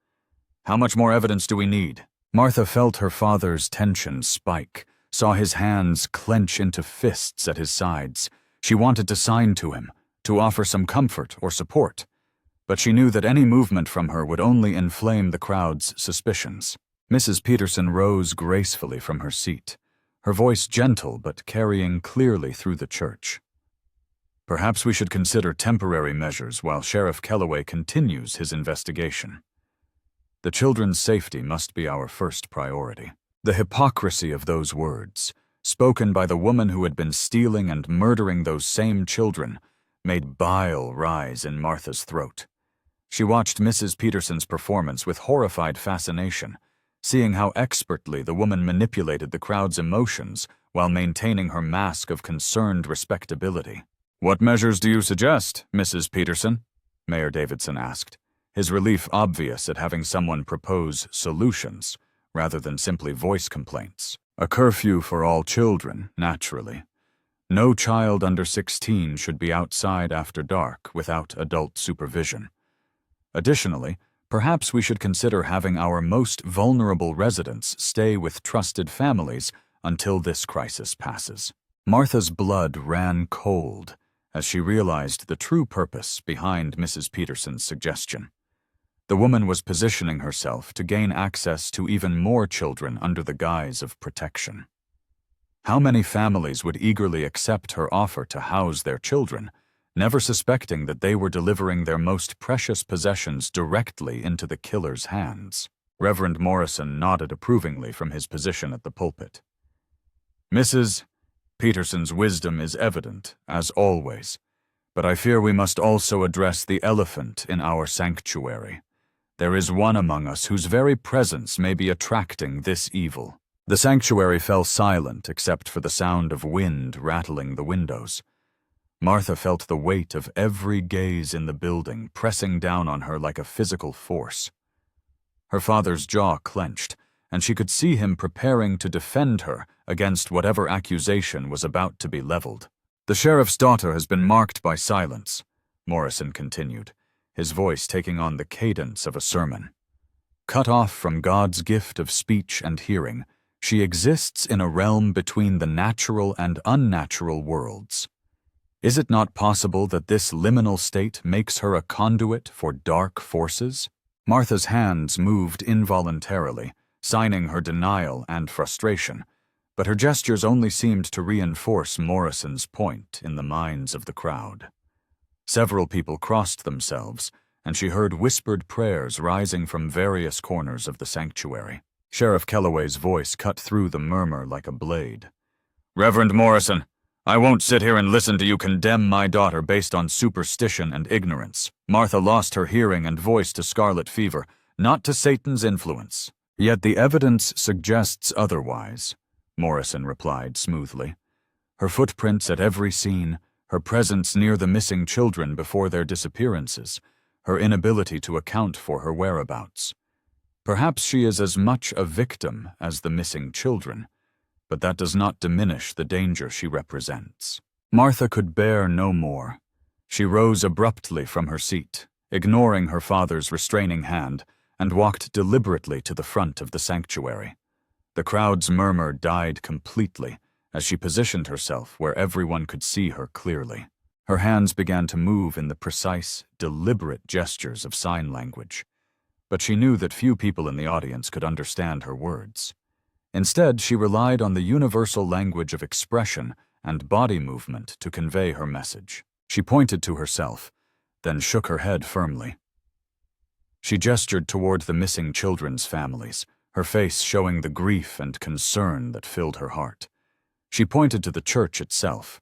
How much more evidence do we need?" Martha felt her father's tension spike, saw his hands clench into fists at his sides. She wanted to sign to him, to offer some comfort or support, but she knew that any movement from her would only inflame the crowd's suspicions. Mrs. Peterson rose gracefully from her seat, her voice gentle but carrying clearly through the church. "Perhaps we should consider temporary measures while Sheriff Kellaway continues his investigation. The children's safety must be our first priority." The hypocrisy of those words, spoken by the woman who had been stealing and murdering those same children, made bile rise in Martha's throat. She watched Mrs. Peterson's performance with horrified fascination, seeing how expertly the woman manipulated the crowd's emotions while maintaining her mask of concerned respectability. "What measures do you suggest, Mrs. Peterson?" Mayor Davidson asked, his relief obvious at having someone propose solutions rather than simply voice complaints. A curfew for all children, naturally. No child under 16 should be outside after dark without adult supervision. Additionally, perhaps we should consider having our most vulnerable residents stay with trusted families until this crisis passes. Martha's blood ran cold as she realized the true purpose behind Mrs. Peterson's suggestion. The woman was positioning herself to gain access to even more children under the guise of protection. How many families would eagerly accept her offer to house their children, never suspecting that they were delivering their most precious possessions directly into the killer's hands? Reverend Morrison nodded approvingly from his position at the pulpit. Mrs. Peterson's wisdom is evident, as always, but I fear we must also address the elephant in our sanctuary. There is one among us whose very presence may be attracting this evil. The sanctuary fell silent except for the sound of wind rattling the windows. Martha felt the weight of every gaze in the building pressing down on her like a physical force. Her father's jaw clenched, and she could see him preparing to defend her against whatever accusation was about to be leveled. "The sheriff's daughter has been marked by silence," Morrison continued, his voice taking on the cadence of a sermon. "Cut off from God's gift of speech and hearing, she exists in a realm between the natural and unnatural worlds. Is it not possible that this liminal state makes her a conduit for dark forces?" Martha's hands moved involuntarily, signing her denial and frustration, but her gestures only seemed to reinforce Morrison's point in the minds of the crowd. Several people crossed themselves, and she heard whispered prayers rising from various corners of the sanctuary. Sheriff Kellaway's voice cut through the murmur like a blade. "Reverend Morrison, I won't sit here and listen to you condemn my daughter based on superstition and ignorance. Martha lost her hearing and voice to scarlet fever, not to Satan's influence. Yet the evidence suggests otherwise," Morrison replied smoothly. "Her footprints at every scene, her presence near the missing children before their disappearances, her inability to account for her whereabouts. Perhaps she is as much a victim as the missing children, but that does not diminish the danger she represents." Martha could bear no more. She rose abruptly from her seat, ignoring her father's restraining hand, and walked deliberately to the front of the sanctuary. The crowd's murmur died completely as she positioned herself where everyone could see her clearly. Her hands began to move in the precise, deliberate gestures of sign language, but she knew that few people in the audience could understand her words. Instead, she relied on the universal language of expression and body movement to convey her message. She pointed to herself, then shook her head firmly. She gestured toward the missing children's families, her face showing the grief and concern that filled her heart. She pointed to the church itself,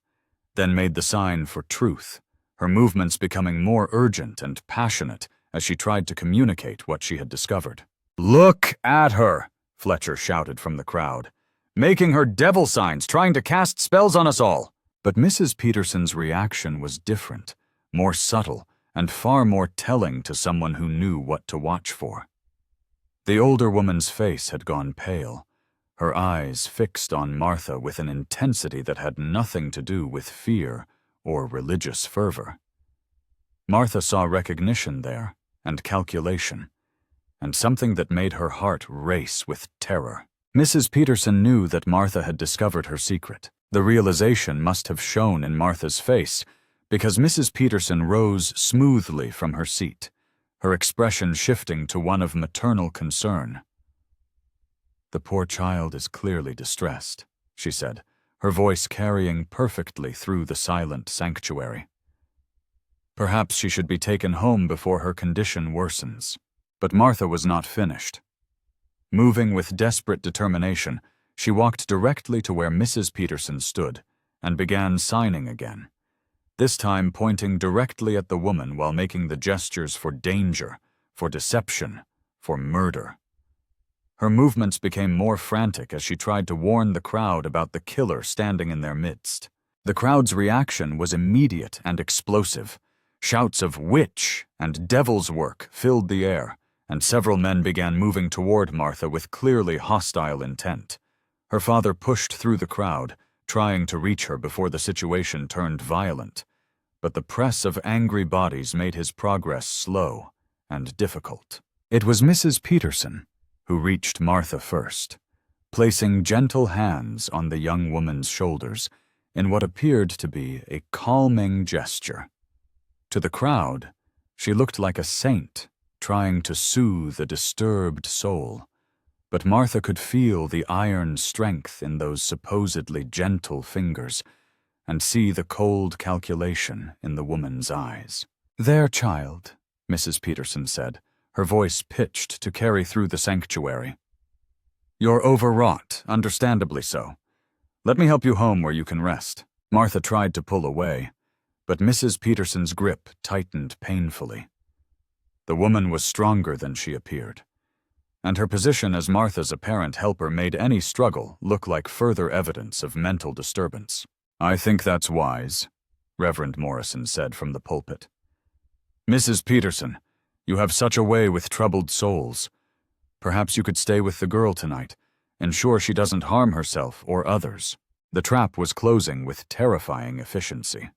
then made the sign for truth, her movements becoming more urgent and passionate as she tried to communicate what she had discovered. "Look at her!" Fletcher shouted from the crowd. "Making her devil signs, trying to cast spells on us all." But Mrs. Peterson's reaction was different, more subtle, and far more telling to someone who knew what to watch for. The older woman's face had gone pale, her eyes fixed on Martha with an intensity that had nothing to do with fear or religious fervor. Martha saw recognition there, and calculation, and something that made her heart race with terror. Mrs. Peterson knew that Martha had discovered her secret. The realization must have shone in Martha's face, because Mrs. Peterson rose smoothly from her seat, her expression shifting to one of maternal concern. "The poor child is clearly distressed," she said, her voice carrying perfectly through the silent sanctuary. "Perhaps she should be taken home before her condition worsens." But Martha was not finished. Moving with desperate determination, she walked directly to where Mrs. Peterson stood and began signing again, this time pointing directly at the woman while making the gestures for danger, for deception, for murder. Her movements became more frantic as she tried to warn the crowd about the killer standing in their midst. The crowd's reaction was immediate and explosive. Shouts of "witch" and "devil's work" filled the air, and several men began moving toward Martha with clearly hostile intent. Her father pushed through the crowd, trying to reach her before the situation turned violent, but the press of angry bodies made his progress slow and difficult. It was Mrs. Peterson who reached Martha first, placing gentle hands on the young woman's shoulders in what appeared to be a calming gesture. To the crowd, she looked like a saint trying to soothe a disturbed soul, but Martha could feel the iron strength in those supposedly gentle fingers and see the cold calculation in the woman's eyes. "There, child," Mrs. Peterson said, her voice pitched to carry through the sanctuary. "You're overwrought, understandably so. Let me help you home where you can rest." Martha tried to pull away, but Mrs. Peterson's grip tightened painfully. The woman was stronger than she appeared, and her position as Martha's apparent helper made any struggle look like further evidence of mental disturbance. "I think that's wise," Reverend Morrison said from the pulpit. "Mrs. Peterson, you have such a way with troubled souls. Perhaps you could stay with the girl tonight, ensure she doesn't harm herself or others." The trap was closing with terrifying efficiency.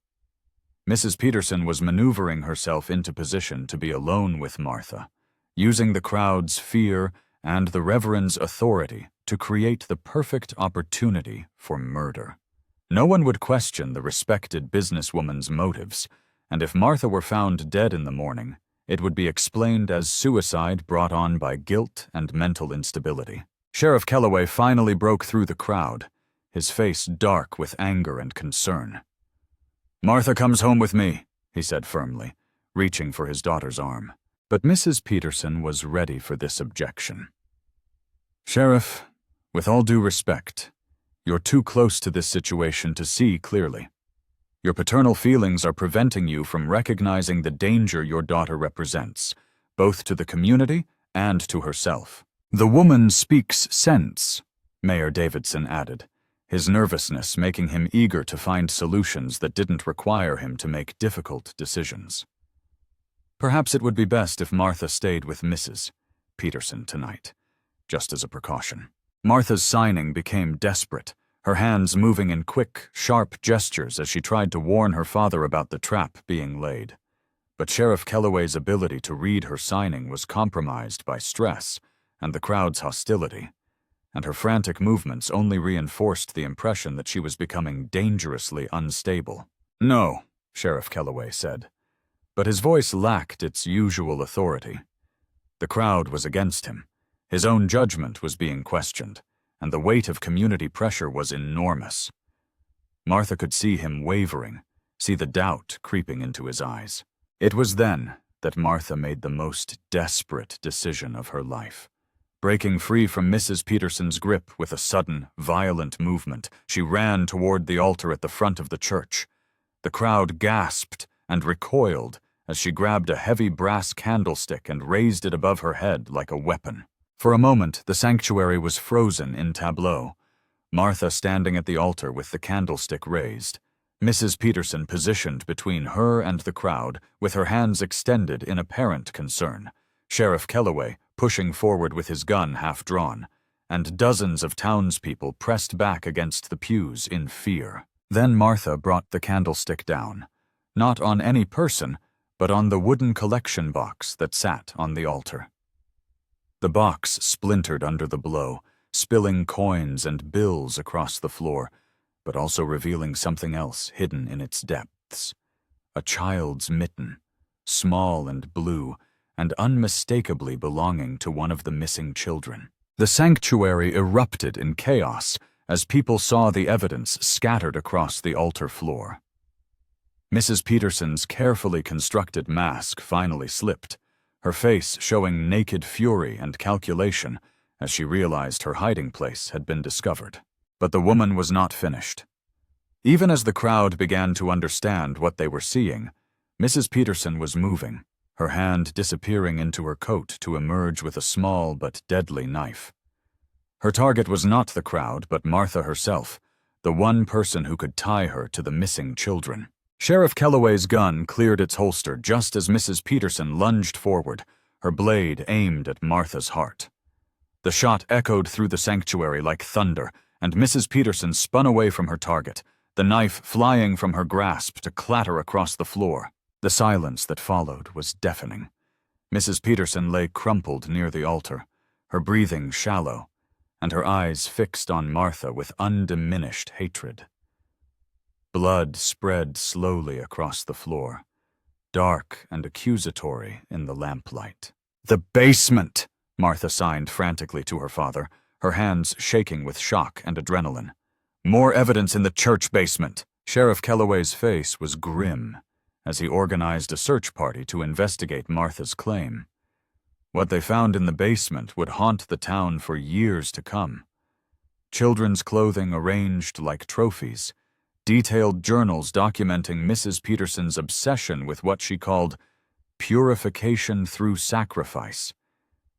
Mrs. Peterson was maneuvering herself into position to be alone with Martha, using the crowd's fear and the Reverend's authority to create the perfect opportunity for murder. No one would question the respected businesswoman's motives, and if Martha were found dead in the morning, it would be explained as suicide brought on by guilt and mental instability. Sheriff Kellaway finally broke through the crowd, his face dark with anger and concern. "Martha comes home with me," he said firmly, reaching for his daughter's arm. But Mrs. Peterson was ready for this objection. "Sheriff, with all due respect, you're too close to this situation to see clearly. Your paternal feelings are preventing you from recognizing the danger your daughter represents, both to the community and to herself." "The woman speaks sense," Mayor Davidson added, his nervousness making him eager to find solutions that didn't require him to make difficult decisions. Perhaps it would be best if Martha stayed with Mrs. Peterson tonight, just as a precaution. Martha's signing became desperate, her hands moving in quick, sharp gestures as she tried to warn her father about the trap being laid. But Sheriff Kellaway's ability to read her signing was compromised by stress and the crowd's hostility, and her frantic movements only reinforced the impression that she was becoming dangerously unstable. "No," Sheriff Kellaway said, but his voice lacked its usual authority. The crowd was against him, his own judgment was being questioned, and the weight of community pressure was enormous. Martha could see him wavering, see the doubt creeping into his eyes. It was then that Martha made the most desperate decision of her life. Breaking free from Mrs. Peterson's grip with a sudden, violent movement, she ran toward the altar at the front of the church. The crowd gasped and recoiled as she grabbed a heavy brass candlestick and raised it above her head like a weapon. For a moment, the sanctuary was frozen in tableau, Martha standing at the altar with the candlestick raised, Mrs. Peterson positioned between her and the crowd with her hands extended in apparent concern, Sheriff Kellaway pushing forward with his gun half drawn, and dozens of townspeople pressed back against the pews in fear. Then Martha brought the candlestick down, not on any person, but on the wooden collection box that sat on the altar. The box splintered under the blow, spilling coins and bills across the floor, but also revealing something else hidden in its depths. A child's mitten, small and blue, and unmistakably belonging to one of the missing children. The sanctuary erupted in chaos as people saw the evidence scattered across the altar floor. Mrs. Peterson's carefully constructed mask finally slipped, her face showing naked fury and calculation as she realized her hiding place had been discovered. But the woman was not finished. Even as the crowd began to understand what they were seeing, Mrs. Peterson was moving, her hand disappearing into her coat to emerge with a small but deadly knife. Her target was not the crowd, but Martha herself, the one person who could tie her to the missing children. Sheriff Kellaway's gun cleared its holster just as Mrs. Peterson lunged forward, her blade aimed at Martha's heart. The shot echoed through the sanctuary like thunder, and Mrs. Peterson spun away from her target, the knife flying from her grasp to clatter across the floor. The silence that followed was deafening. Mrs. Peterson lay crumpled near the altar, her breathing shallow, and her eyes fixed on Martha with undiminished hatred. Blood spread slowly across the floor, dark and accusatory in the lamplight. "The basement!" Martha signed frantically to her father, her hands shaking with shock and adrenaline. "More evidence in the church basement." Sheriff Kellaway's face was grim as he organized a search party to investigate Martha's claim. What they found in the basement would haunt the town for years to come. Children's clothing arranged like trophies, detailed journals documenting Mrs. Peterson's obsession with what she called purification through sacrifice,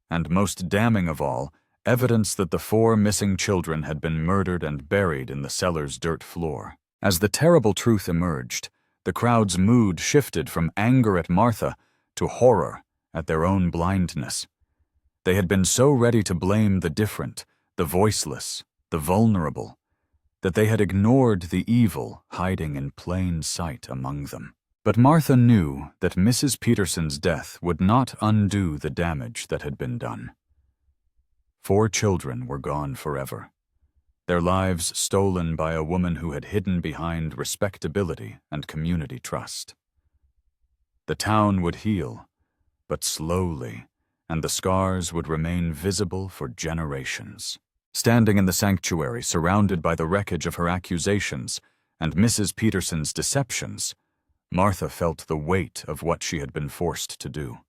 and most damning of all, evidence that the 4 missing children had been murdered and buried in the cellar's dirt floor. As the terrible truth emerged, the crowd's mood shifted from anger at Martha to horror at their own blindness. They had been so ready to blame the different, the voiceless, the vulnerable, that they had ignored the evil hiding in plain sight among them. But Martha knew that Mrs. Peterson's death would not undo the damage that had been done. 4 children were gone forever, their lives stolen by a woman who had hidden behind respectability and community trust. The town would heal, but slowly, and the scars would remain visible for generations. Standing in the sanctuary, surrounded by the wreckage of her accusations and Mrs. Peterson's deceptions, Martha felt the weight of what she had been forced to do.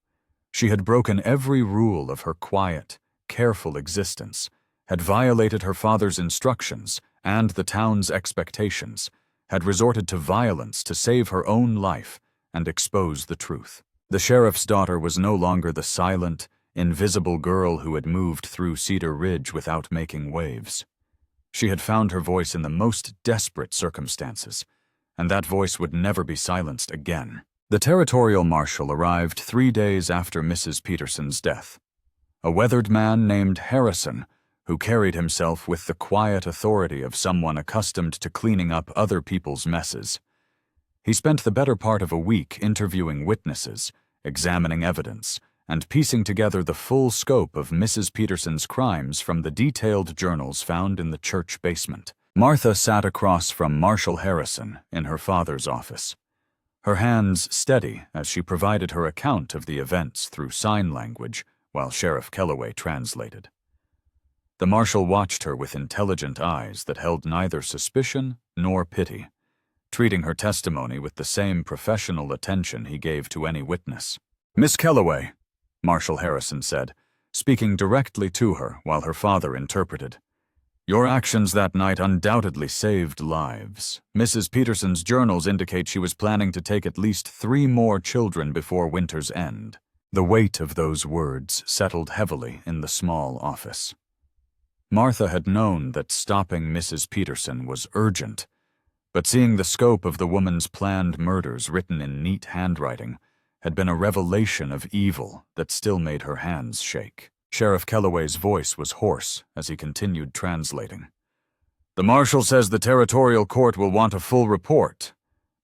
She had broken every rule of her quiet, careful existence, had violated her father's instructions and the town's expectations, had resorted to violence to save her own life and expose the truth. The sheriff's daughter was no longer the silent, invisible girl who had moved through Cedar Ridge without making waves. She had found her voice in the most desperate circumstances, and that voice would never be silenced again. The territorial marshal arrived 3 days after Mrs. Peterson's death. A weathered man named Harrison, who carried himself with the quiet authority of someone accustomed to cleaning up other people's messes. He spent the better part of a week interviewing witnesses, examining evidence, and piecing together the full scope of Mrs. Peterson's crimes from the detailed journals found in the church basement. Martha sat across from Marshal Harrison in her father's office, her hands steady as she provided her account of the events through sign language while Sheriff Kellaway translated. The marshal watched her with intelligent eyes that held neither suspicion nor pity, treating her testimony with the same professional attention he gave to any witness. "Miss Kellaway," Marshal Harrison said, speaking directly to her while her father interpreted, "your actions that night undoubtedly saved lives. Mrs. Peterson's journals indicate she was planning to take at least 3 more children before winter's end." The weight of those words settled heavily in the small office. Martha had known that stopping Mrs. Peterson was urgent, but seeing the scope of the woman's planned murders written in neat handwriting had been a revelation of evil that still made her hands shake. Sheriff Kellaway's voice was hoarse as he continued translating. "The marshal says the territorial court will want a full report,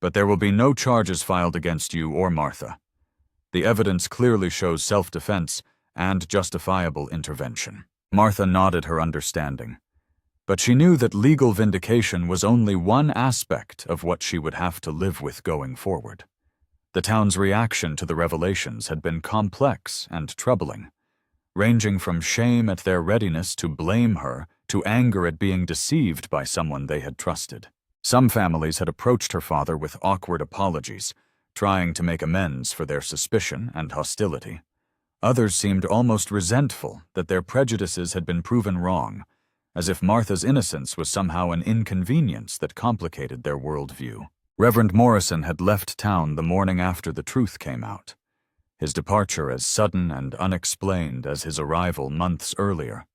but there will be no charges filed against you or Martha. The evidence clearly shows self-defense and justifiable intervention." Martha nodded her understanding, but she knew that legal vindication was only one aspect of what she would have to live with going forward. The town's reaction to the revelations had been complex and troubling, ranging from shame at their readiness to blame her to anger at being deceived by someone they had trusted. Some families had approached her father with awkward apologies, trying to make amends for their suspicion and hostility. Others seemed almost resentful that their prejudices had been proven wrong, as if Martha's innocence was somehow an inconvenience that complicated their worldview. Reverend Morrison had left town the morning after the truth came out, his departure as sudden and unexplained as his arrival months earlier.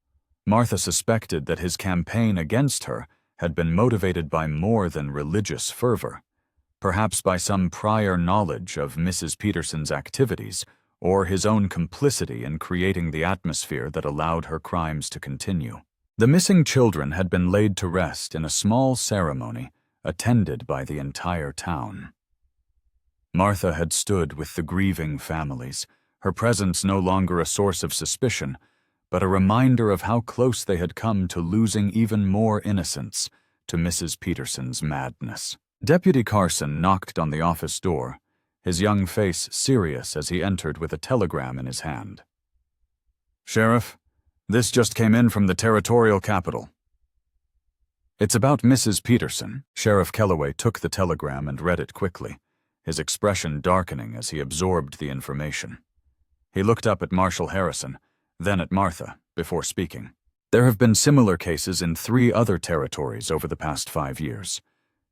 Martha suspected that his campaign against her had been motivated by more than religious fervor. perhaps by some prior knowledge of Mrs. Peterson's activities or his own complicity in creating the atmosphere that allowed her crimes to continue. The missing children had been laid to rest in a small ceremony attended by the entire town. Martha had stood with the grieving families, her presence no longer a source of suspicion, but a reminder of how close they had come to losing even more innocence to Mrs. Peterson's madness. Deputy Carson knocked on the office door, his young face serious as he entered with a telegram in his hand. "Sheriff, this just came in from the territorial capital." "It's about Mrs. Peterson." Sheriff Kellaway took the telegram and read it quickly, his expression darkening as he absorbed the information. He looked up at Marshal Harrison, then at Martha, before speaking. "There have been similar cases in 3 other territories over the past 5 years.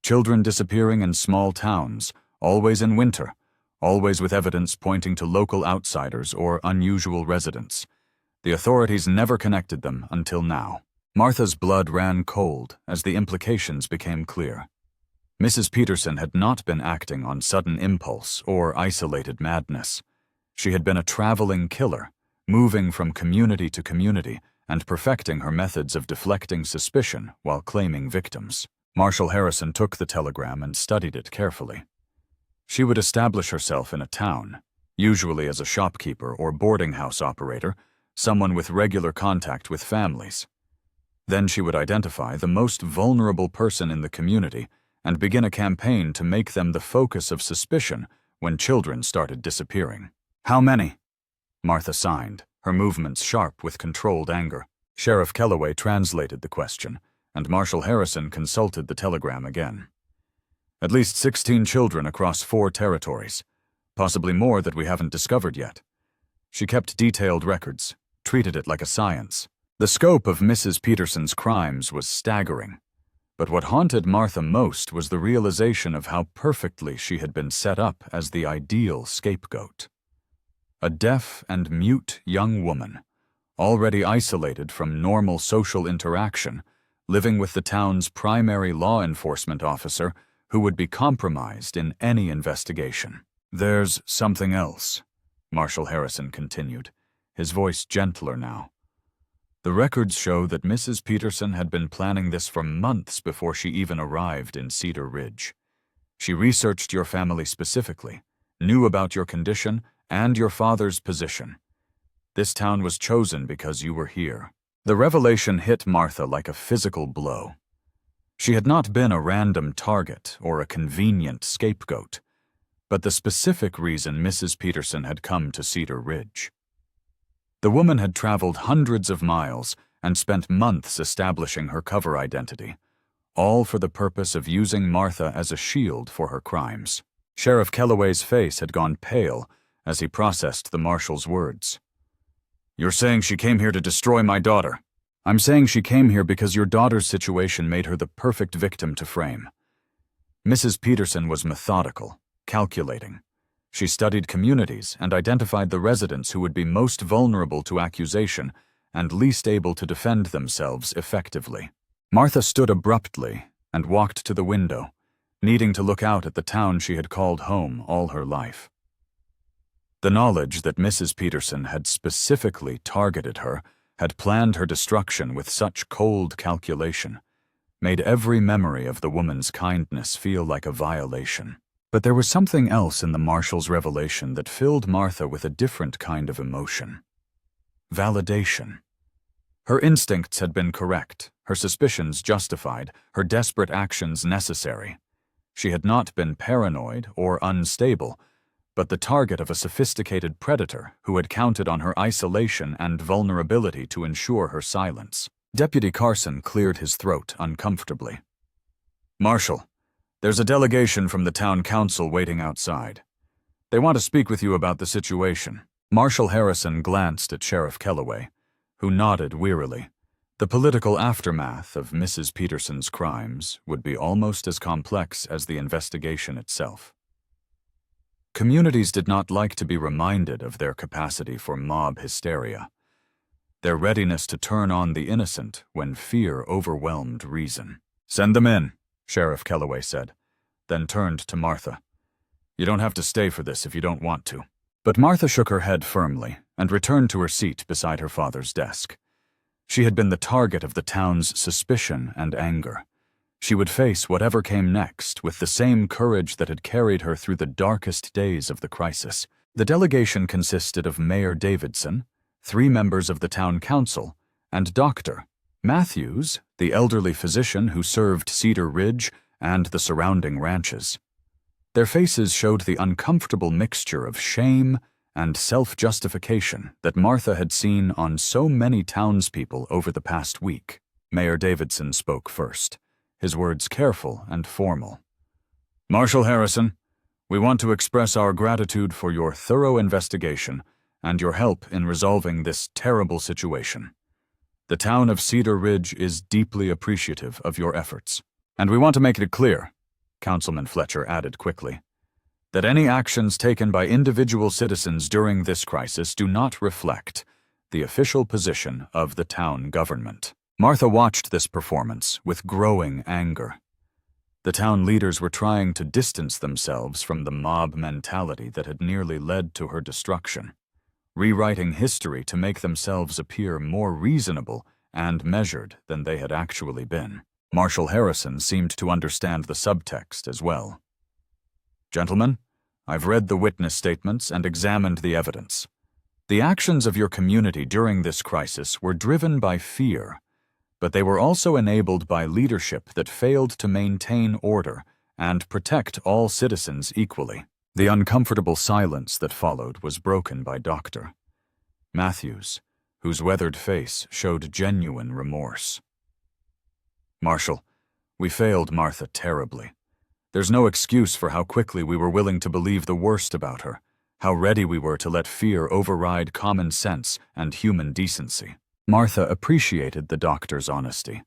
Children disappearing in small towns, always in winter, always with evidence pointing to local outsiders or unusual residents. The authorities never connected them until now." Martha's blood ran cold as the implications became clear. Mrs. Peterson had not been acting on sudden impulse or isolated madness. She had been a traveling killer, moving from community to community and perfecting her methods of deflecting suspicion while claiming victims. Marshal Harrison took the telegram and studied it carefully. She would establish herself in a town, usually as a shopkeeper or boarding house operator, someone with regular contact with families. Then she would identify the most vulnerable person in the community and begin a campaign to make them the focus of suspicion when children started disappearing. "How many?" Martha signed, her movements sharp with controlled anger. Sheriff Kellaway translated the question, and Marshal Harrison consulted the telegram again. "At least 16 children across 4 territories, possibly more that we haven't discovered yet." She kept detailed records, treated it like a science. The scope of Mrs. Peterson's crimes was staggering, but what haunted Martha most was the realization of how perfectly she had been set up as the ideal scapegoat. A deaf and mute young woman, already isolated from normal social interaction, living with the town's primary law enforcement officer who would be compromised in any investigation. "There's something else," Marshal Harrison continued, his voice gentler now. "The records show that Mrs. Peterson had been planning this for months before she even arrived in Cedar Ridge. She researched your family specifically, knew about your condition and your father's position. This town was chosen because you were here." The revelation hit Martha like a physical blow. She had not been a random target or a convenient scapegoat, but the specific reason Mrs. Peterson had come to Cedar Ridge. The woman had traveled hundreds of miles and spent months establishing her cover identity, all for the purpose of using Martha as a shield for her crimes. Sheriff Kellaway's face had gone pale as he processed the marshal's words. "You're saying she came here to destroy my daughter?" "I'm saying she came here because your daughter's situation made her the perfect victim to frame." Mrs. Peterson was methodical, calculating. She studied communities and identified the residents who would be most vulnerable to accusation and least able to defend themselves effectively. Martha stood abruptly and walked to the window, needing to look out at the town she had called home all her life. The knowledge that Mrs. Peterson had specifically targeted her, had planned her destruction with such cold calculation, made every memory of the woman's kindness feel like a violation. But there was something else in the marshal's revelation that filled Martha with a different kind of emotion. Validation. Her instincts had been correct, her suspicions justified, her desperate actions necessary. She had not been paranoid or unstable, but the target of a sophisticated predator who had counted on her isolation and vulnerability to ensure her silence. Deputy Carson cleared his throat uncomfortably. "Marshal, there's a delegation from the town council waiting outside. They want to speak with you about the situation." Marshal Harrison glanced at Sheriff Kellaway, who nodded wearily. The political aftermath of Mrs. Peterson's crimes would be almost as complex as the investigation itself. Communities did not like to be reminded of their capacity for mob hysteria, their readiness to turn on the innocent when fear overwhelmed reason. "Send them in," Sheriff Kellaway said. then turned to Martha. "You don't have to stay for this if you don't want to." But Martha shook her head firmly and returned to her seat beside her father's desk. She had been the target of the town's suspicion and anger. She would face whatever came next with the same courage that had carried her through the darkest days of the crisis. The delegation consisted of Mayor Davidson, 3 members of the town council, and Dr. Matthews, the elderly physician who served Cedar Ridge and the surrounding ranches. Their faces showed the uncomfortable mixture of shame and self-justification that Martha had seen on so many townspeople over the past week. Mayor Davidson spoke first, his words careful and formal. "Marshal Harrison, we want to express our gratitude for your thorough investigation and your help in resolving this terrible situation. The town of Cedar Ridge is deeply appreciative of your efforts. And we want to make it clear," Councilman Fletcher added quickly, "that any actions taken by individual citizens during this crisis do not reflect the official position of the town government." Martha watched this performance with growing anger. The town leaders were trying to distance themselves from the mob mentality that had nearly led to her destruction, rewriting history to make themselves appear more reasonable and measured than they had actually been. Marshal Harrison seemed to understand the subtext as well. "Gentlemen, I've read the witness statements and examined the evidence. The actions of your community during this crisis were driven by fear, but they were also enabled by leadership that failed to maintain order and protect all citizens equally." The uncomfortable silence that followed was broken by Dr. Matthews, whose weathered face showed genuine remorse. "Marshal, we failed Martha terribly. There's no excuse for how quickly we were willing to believe the worst about her, how ready we were to let fear override common sense and human decency." Martha appreciated the doctor's honesty,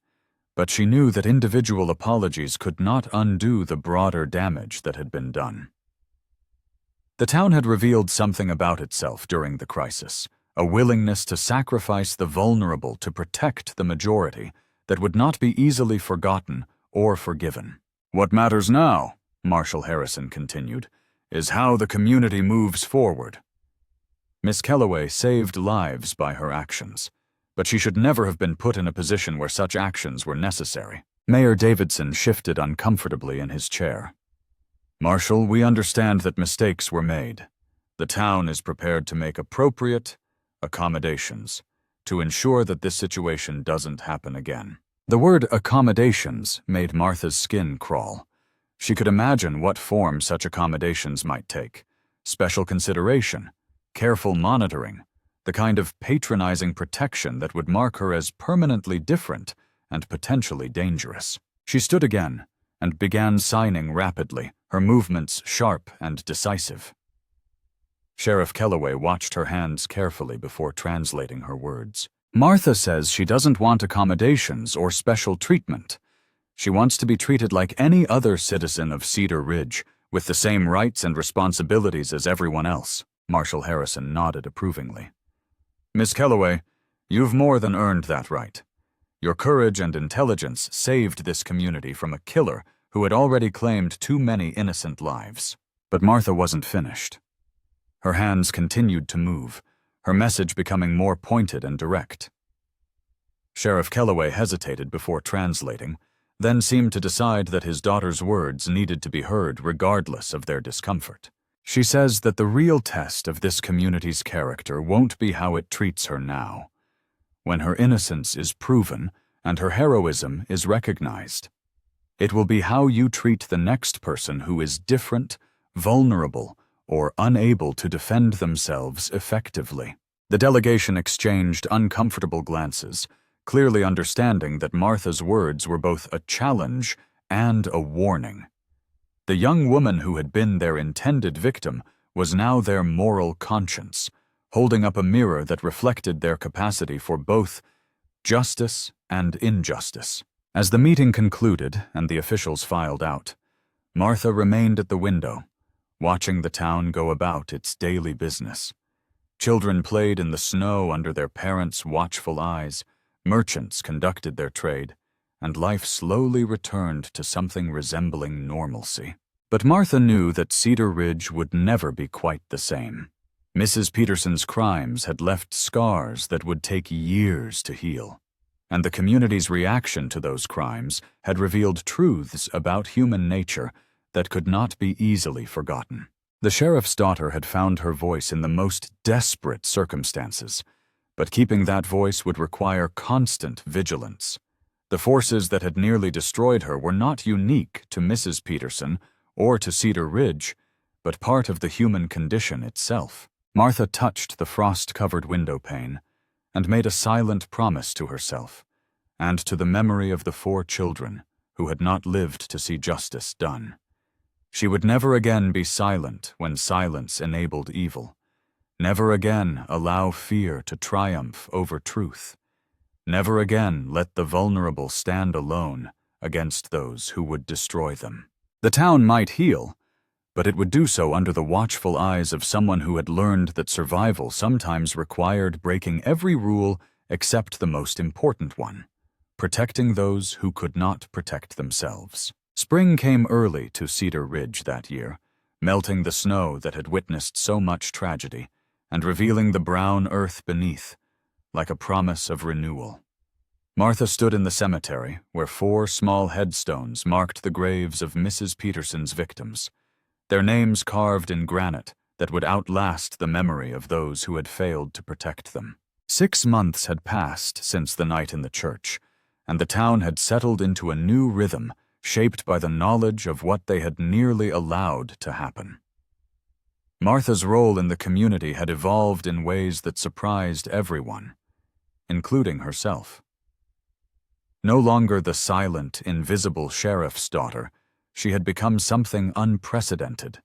but she knew that individual apologies could not undo the broader damage that had been done. The town had revealed something about itself during the crisis, a willingness to sacrifice the vulnerable to protect the majority that would not be easily forgotten or forgiven. "What matters now," Marshal Harrison continued, "is how the community moves forward. Miss Kellaway saved lives by her actions, but she should never have been put in a position where such actions were necessary." Mayor Davidson shifted uncomfortably in his chair. "Marshal, we understand that mistakes were made. The town is prepared to make appropriate accommodations to ensure that this situation doesn't happen again." The word accommodations made Martha's skin crawl. She could imagine what form such accommodations might take: special consideration, careful monitoring, the kind of patronizing protection that would mark her as permanently different and potentially dangerous. She stood again and began signing rapidly, her movements sharp and decisive. Sheriff Kellaway watched her hands carefully before translating her words. "Martha says she doesn't want accommodations or special treatment. She wants to be treated like any other citizen of Cedar Ridge, with the same rights and responsibilities as everyone else." Marshal Harrison nodded approvingly. "Miss Kellaway, you've more than earned that right. Your courage and intelligence saved this community from a killer who had already claimed too many innocent lives." But Martha wasn't finished. Her hands continued to move, her message becoming more pointed and direct. Sheriff Kellaway hesitated before translating, then seemed to decide that his daughter's words needed to be heard regardless of their discomfort. "She says that the real test of this community's character won't be how it treats her now, when her innocence is proven and her heroism is recognized. It will be how you treat the next person who is different, vulnerable, or unable to defend themselves effectively." The delegation exchanged uncomfortable glances, clearly understanding that Martha's words were both a challenge and a warning. The young woman who had been their intended victim was now their moral conscience, holding up a mirror that reflected their capacity for both justice and injustice. As the meeting concluded and the officials filed out, Martha remained at the window, watching the town go about its daily business. Children played in the snow under their parents' watchful eyes, merchants conducted their trade, and life slowly returned to something resembling normalcy. But Martha knew that Cedar Ridge would never be quite the same. Mrs. Peterson's crimes had left scars that would take years to heal, and the community's reaction to those crimes had revealed truths about human nature that could not be easily forgotten. The sheriff's daughter had found her voice in the most desperate circumstances, but keeping that voice would require constant vigilance. The forces that had nearly destroyed her were not unique to Mrs. Peterson or to Cedar Ridge, but part of the human condition itself. Martha touched the frost-covered window pane and made a silent promise to herself and to the memory of the 4 children who had not lived to see justice done. She would never again be silent when silence enabled evil, never again allow fear to triumph over truth, never again let the vulnerable stand alone against those who would destroy them. The town might heal, but it would do so under the watchful eyes of someone who had learned that survival sometimes required breaking every rule except the most important one, protecting those who could not protect themselves. Spring came early to Cedar Ridge that year, melting the snow that had witnessed so much tragedy and revealing the brown earth beneath, like a promise of renewal. Martha stood in the cemetery where 4 small headstones marked the graves of Mrs. Peterson's victims, their names carved in granite that would outlast the memory of those who had failed to protect them. 6 months had passed since the night in the church, and the town had settled into a new rhythm shaped by the knowledge of what they had nearly allowed to happen. Martha's role in the community had evolved in ways that surprised everyone, including herself. No longer the silent, invisible sheriff's daughter, she had become something unprecedented,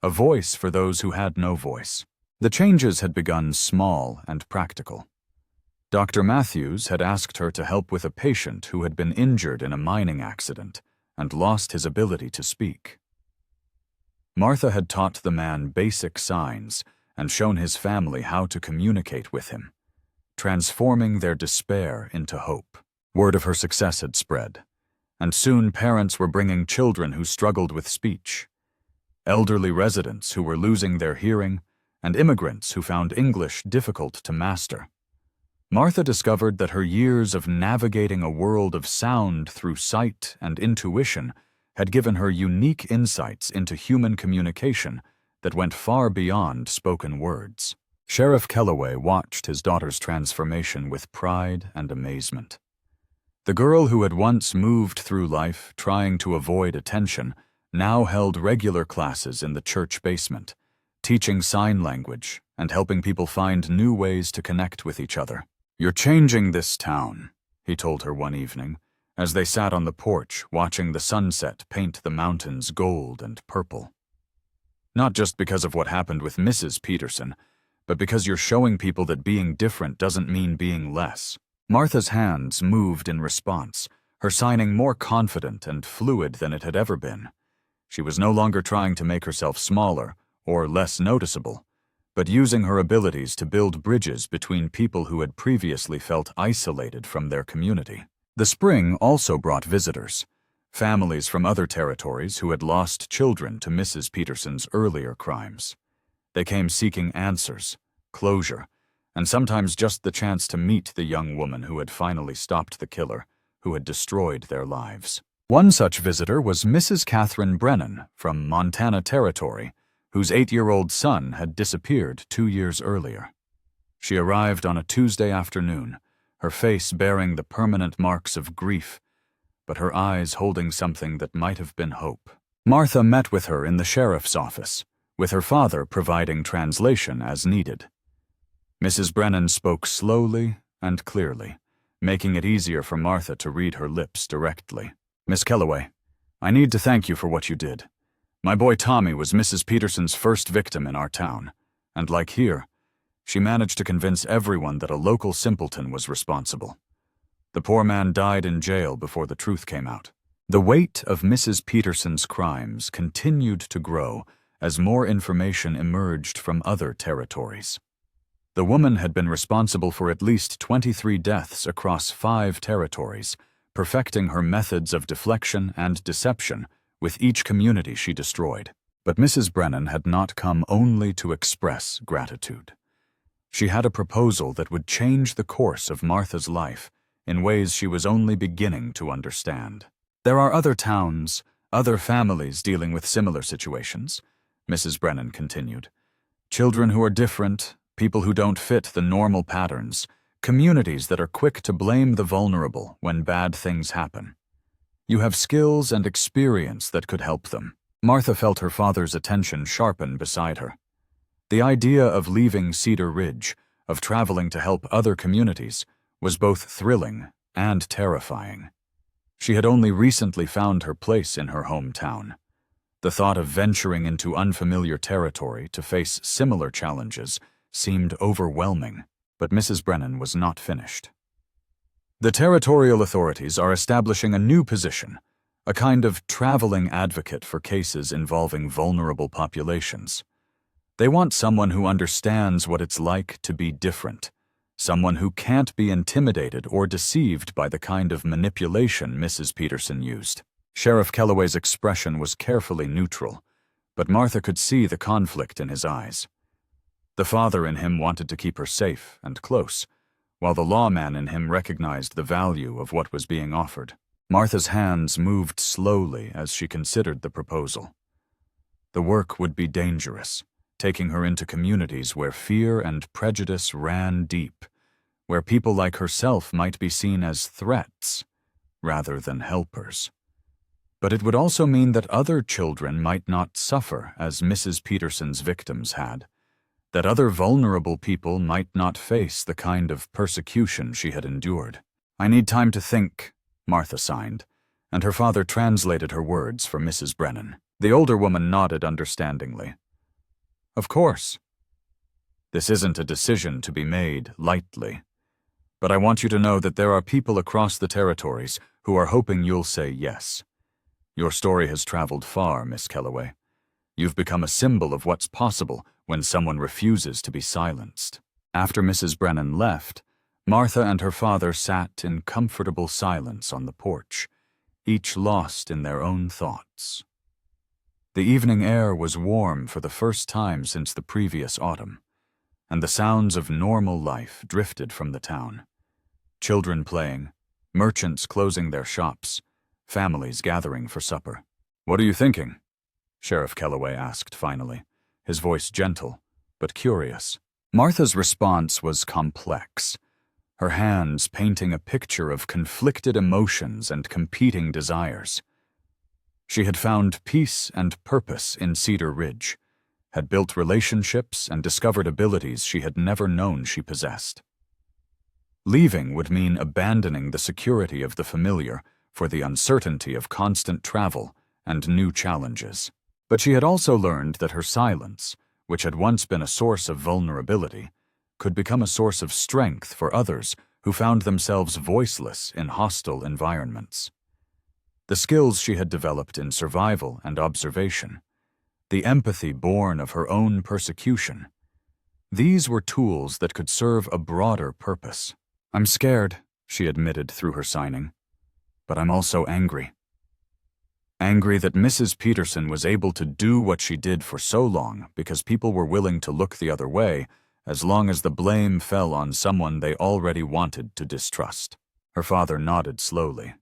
a voice for those who had no voice. The changes had begun small and practical. Dr. Matthews had asked her to help with a patient who had been injured in a mining accident and lost his ability to speak. Martha had taught the man basic signs and shown his family how to communicate with him, transforming their despair into hope. Word of her success had spread, and soon parents were bringing children who struggled with speech, elderly residents who were losing their hearing, and immigrants who found English difficult to master. Martha discovered that her years of navigating a world of sound through sight and intuition had given her unique insights into human communication that went far beyond spoken words. Sheriff Kellaway watched his daughter's transformation with pride and amazement. The girl who had once moved through life trying to avoid attention now held regular classes in the church basement, teaching sign language and helping people find new ways to connect with each other. "You're changing this town," he told her one evening, as they sat on the porch watching the sunset paint the mountains gold and purple. "Not just because of what happened with Mrs. Peterson, but because you're showing people that being different doesn't mean being less." Martha's hands moved in response, her signing more confident and fluid than it had ever been. She was no longer trying to make herself smaller or less noticeable, but using her abilities to build bridges between people who had previously felt isolated from their community. The spring also brought visitors, families from other territories who had lost children to Mrs. Peterson's earlier crimes. They came seeking answers, closure, and sometimes just the chance to meet the young woman who had finally stopped the killer, who had destroyed their lives. One such visitor was Mrs. Catherine Brennan from Montana Territory, whose 8-year-old son had disappeared 2 years earlier. She arrived on a Tuesday afternoon, her face bearing the permanent marks of grief, but her eyes holding something that might have been hope. Martha met with her in the sheriff's office, with her father providing translation as needed. Mrs. Brennan spoke slowly and clearly, making it easier for Martha to read her lips directly. "Miss Kellaway, I need to thank you for what you did. My boy Tommy was Mrs. Peterson's first victim in our town, and like here, she managed to convince everyone that a local simpleton was responsible. The poor man died in jail before the truth came out." The weight of Mrs. Peterson's crimes continued to grow as more information emerged from other territories. The woman had been responsible for at least 23 deaths across 5 territories, perfecting her methods of deflection and deception with each community she destroyed. But Mrs. Brennan had not come only to express gratitude. She had a proposal that would change the course of Martha's life in ways she was only beginning to understand. There are other towns, other families dealing with similar situations, Mrs. Brennan continued. Children who are different, people who don't fit the normal patterns, communities that are quick to blame the vulnerable when bad things happen. You have skills and experience that could help them. Martha felt her father's attention sharpen beside her. The idea of leaving Cedar Ridge, of traveling to help other communities, was both thrilling and terrifying. She had only recently found her place in her hometown. The thought of venturing into unfamiliar territory to face similar challenges seemed overwhelming, but Mrs. Brennan was not finished. The territorial authorities are establishing a new position, a kind of traveling advocate for cases involving vulnerable populations. They want someone who understands what it's like to be different, someone who can't be intimidated or deceived by the kind of manipulation Mrs. Peterson used. Sheriff Kellaway's expression was carefully neutral, but Martha could see the conflict in his eyes. The father in him wanted to keep her safe and close, while the lawman in him recognized the value of what was being offered. Martha's hands moved slowly as she considered the proposal. The work would be dangerous, taking her into communities where fear and prejudice ran deep, where people like herself might be seen as threats rather than helpers. But it would also mean that other children might not suffer as Mrs. Peterson's victims had, that other vulnerable people might not face the kind of persecution she had endured. "I need time to think," Martha signed, and her father translated her words for Mrs. Brennan. The older woman nodded understandingly. "Of course. This isn't a decision to be made lightly, but I want you to know that there are people across the territories who are hoping you'll say yes. Your story has traveled far, Miss Kellaway. You've become a symbol of what's possible when someone refuses to be silenced." After Mrs. Brennan left, Martha and her father sat in comfortable silence on the porch, each lost in their own thoughts. The evening air was warm for the first time since the previous autumn, and the sounds of normal life drifted from the town. Children playing, merchants closing their shops, families gathering for supper. "What are you thinking?" Sheriff Kellaway asked finally, his voice gentle, but curious. Martha's response was complex, her hands painting a picture of conflicted emotions and competing desires. She had found peace and purpose in Cedar Ridge, had built relationships and discovered abilities she had never known she possessed. Leaving would mean abandoning the security of the familiar for the uncertainty of constant travel and new challenges. But she had also learned that her silence, which had once been a source of vulnerability, could become a source of strength for others who found themselves voiceless in hostile environments. The skills she had developed in survival and observation, the empathy born of her own persecution, these were tools that could serve a broader purpose. "I'm scared," she admitted through her signing, "but I'm also angry. Angry that Mrs. Peterson was able to do what she did for so long because people were willing to look the other way as long as the blame fell on someone they already wanted to distrust." Her father nodded slowly.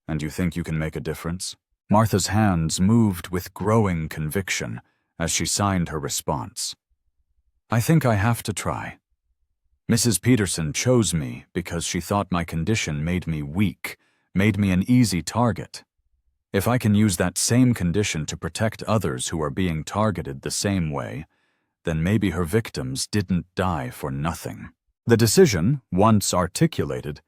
"And you think you can make a difference?" Martha's hands moved with growing conviction as she signed her response. "I think I have to try. Mrs. Peterson chose me because she thought my condition made me weak, made me an easy target. If I can use that same condition to protect others who are being targeted the same way, then maybe her victims didn't die for nothing." The decision, once articulated,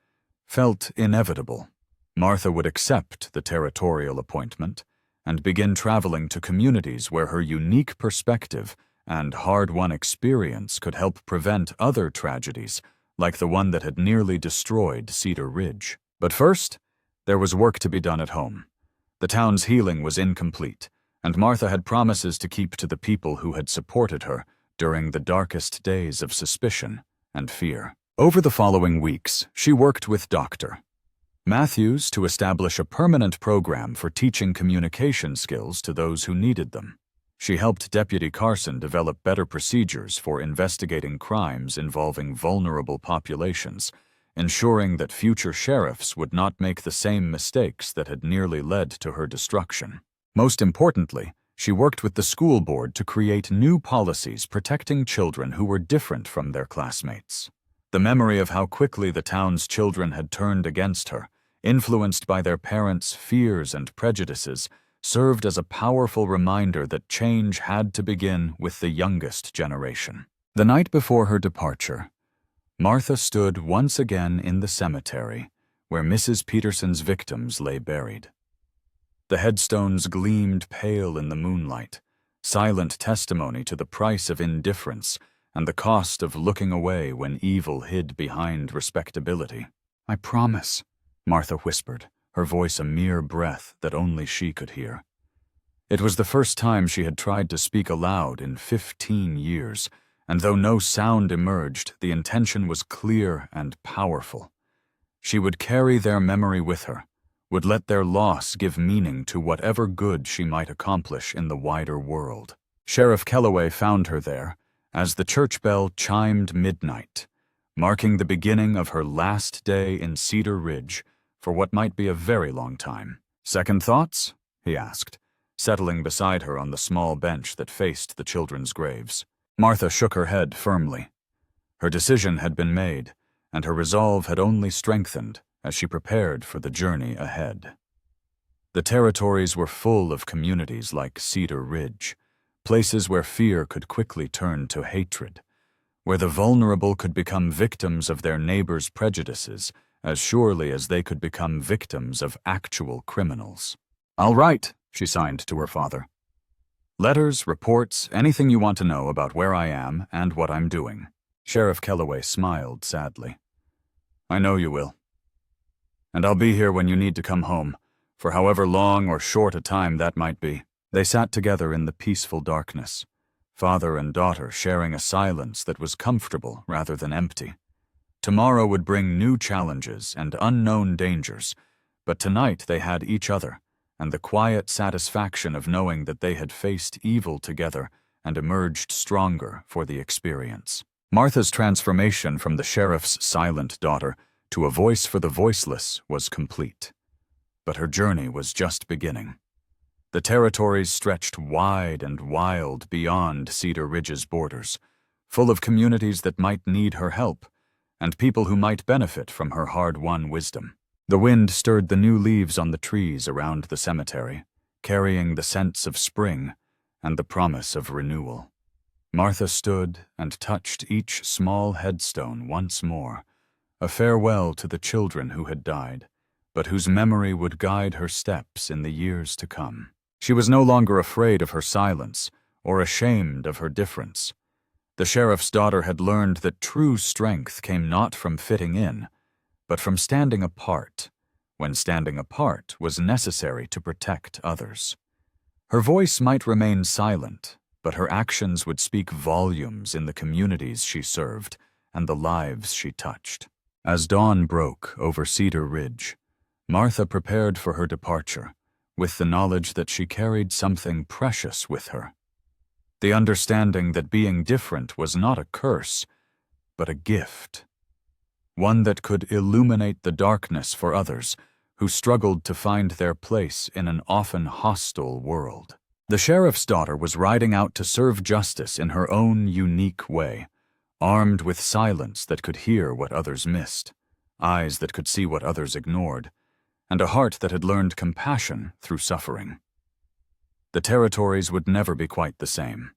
felt inevitable. Martha would accept the territorial appointment and begin traveling to communities where her unique perspective and hard-won experience could help prevent other tragedies like the one that had nearly destroyed Cedar Ridge. But first, there was work to be done at home. The town's healing was incomplete, and Martha had promises to keep to the people who had supported her during the darkest days of suspicion and fear. Over the following weeks, she worked with Dr. Matthews to establish a permanent program for teaching communication skills to those who needed them. She helped Deputy Carson develop better procedures for investigating crimes involving vulnerable populations, ensuring that future sheriffs would not make the same mistakes that had nearly led to her destruction. Most importantly, she worked with the school board to create new policies protecting children who were different from their classmates. The memory of how quickly the town's children had turned against her, influenced by their parents' fears and prejudices, served as a powerful reminder that change had to begin with the youngest generation. The night before her departure, Martha stood once again in the cemetery where Mrs. Peterson's victims lay buried. The headstones gleamed pale in the moonlight, silent testimony to the price of indifference and the cost of looking away when evil hid behind respectability. "I promise," Martha whispered, her voice a mere breath that only she could hear. It was the first time she had tried to speak aloud in 15 years, and though no sound emerged, the intention was clear and powerful. She would carry their memory with her, would let their loss give meaning to whatever good she might accomplish in the wider world. Sheriff Kellaway found her there as the church bell chimed midnight, marking the beginning of her last day in Cedar Ridge for what might be a very long time. "Second thoughts?" he asked, settling beside her on the small bench that faced the children's graves. Martha shook her head firmly. Her decision had been made, and her resolve had only strengthened as she prepared for the journey ahead. The territories were full of communities like Cedar Ridge, places where fear could quickly turn to hatred, where the vulnerable could become victims of their neighbors' prejudices as surely as they could become victims of actual criminals. "I'll write," she signed to her father. "Letters, reports, anything you want to know about where I am and what I'm doing." Sheriff Kellaway smiled sadly. "I know you will. And I'll be here when you need to come home, for however long or short a time that might be." They sat together in the peaceful darkness, father and daughter sharing a silence that was comfortable rather than empty. Tomorrow would bring new challenges and unknown dangers, but tonight they had each other, and the quiet satisfaction of knowing that they had faced evil together and emerged stronger for the experience. Martha's transformation from the sheriff's silent daughter to a voice for the voiceless was complete. But her journey was just beginning. The territories stretched wide and wild beyond Cedar Ridge's borders, full of communities that might need her help, and people who might benefit from her hard-won wisdom. The wind stirred the new leaves on the trees around the cemetery, carrying the scents of spring and the promise of renewal. Martha stood and touched each small headstone once more, a farewell to the children who had died, but whose memory would guide her steps in the years to come. She was no longer afraid of her silence or ashamed of her difference. The sheriff's daughter had learned that true strength came not from fitting in, but from standing apart, when standing apart was necessary to protect others. Her voice might remain silent, but her actions would speak volumes in the communities she served and the lives she touched. As dawn broke over Cedar Ridge, Martha prepared for her departure, with the knowledge that she carried something precious with her. The understanding that being different was not a curse, but a gift. One that could illuminate the darkness for others who struggled to find their place in an often hostile world. The sheriff's daughter was riding out to serve justice in her own unique way, armed with silence that could hear what others missed, eyes that could see what others ignored, and a heart that had learned compassion through suffering. The territories would never be quite the same.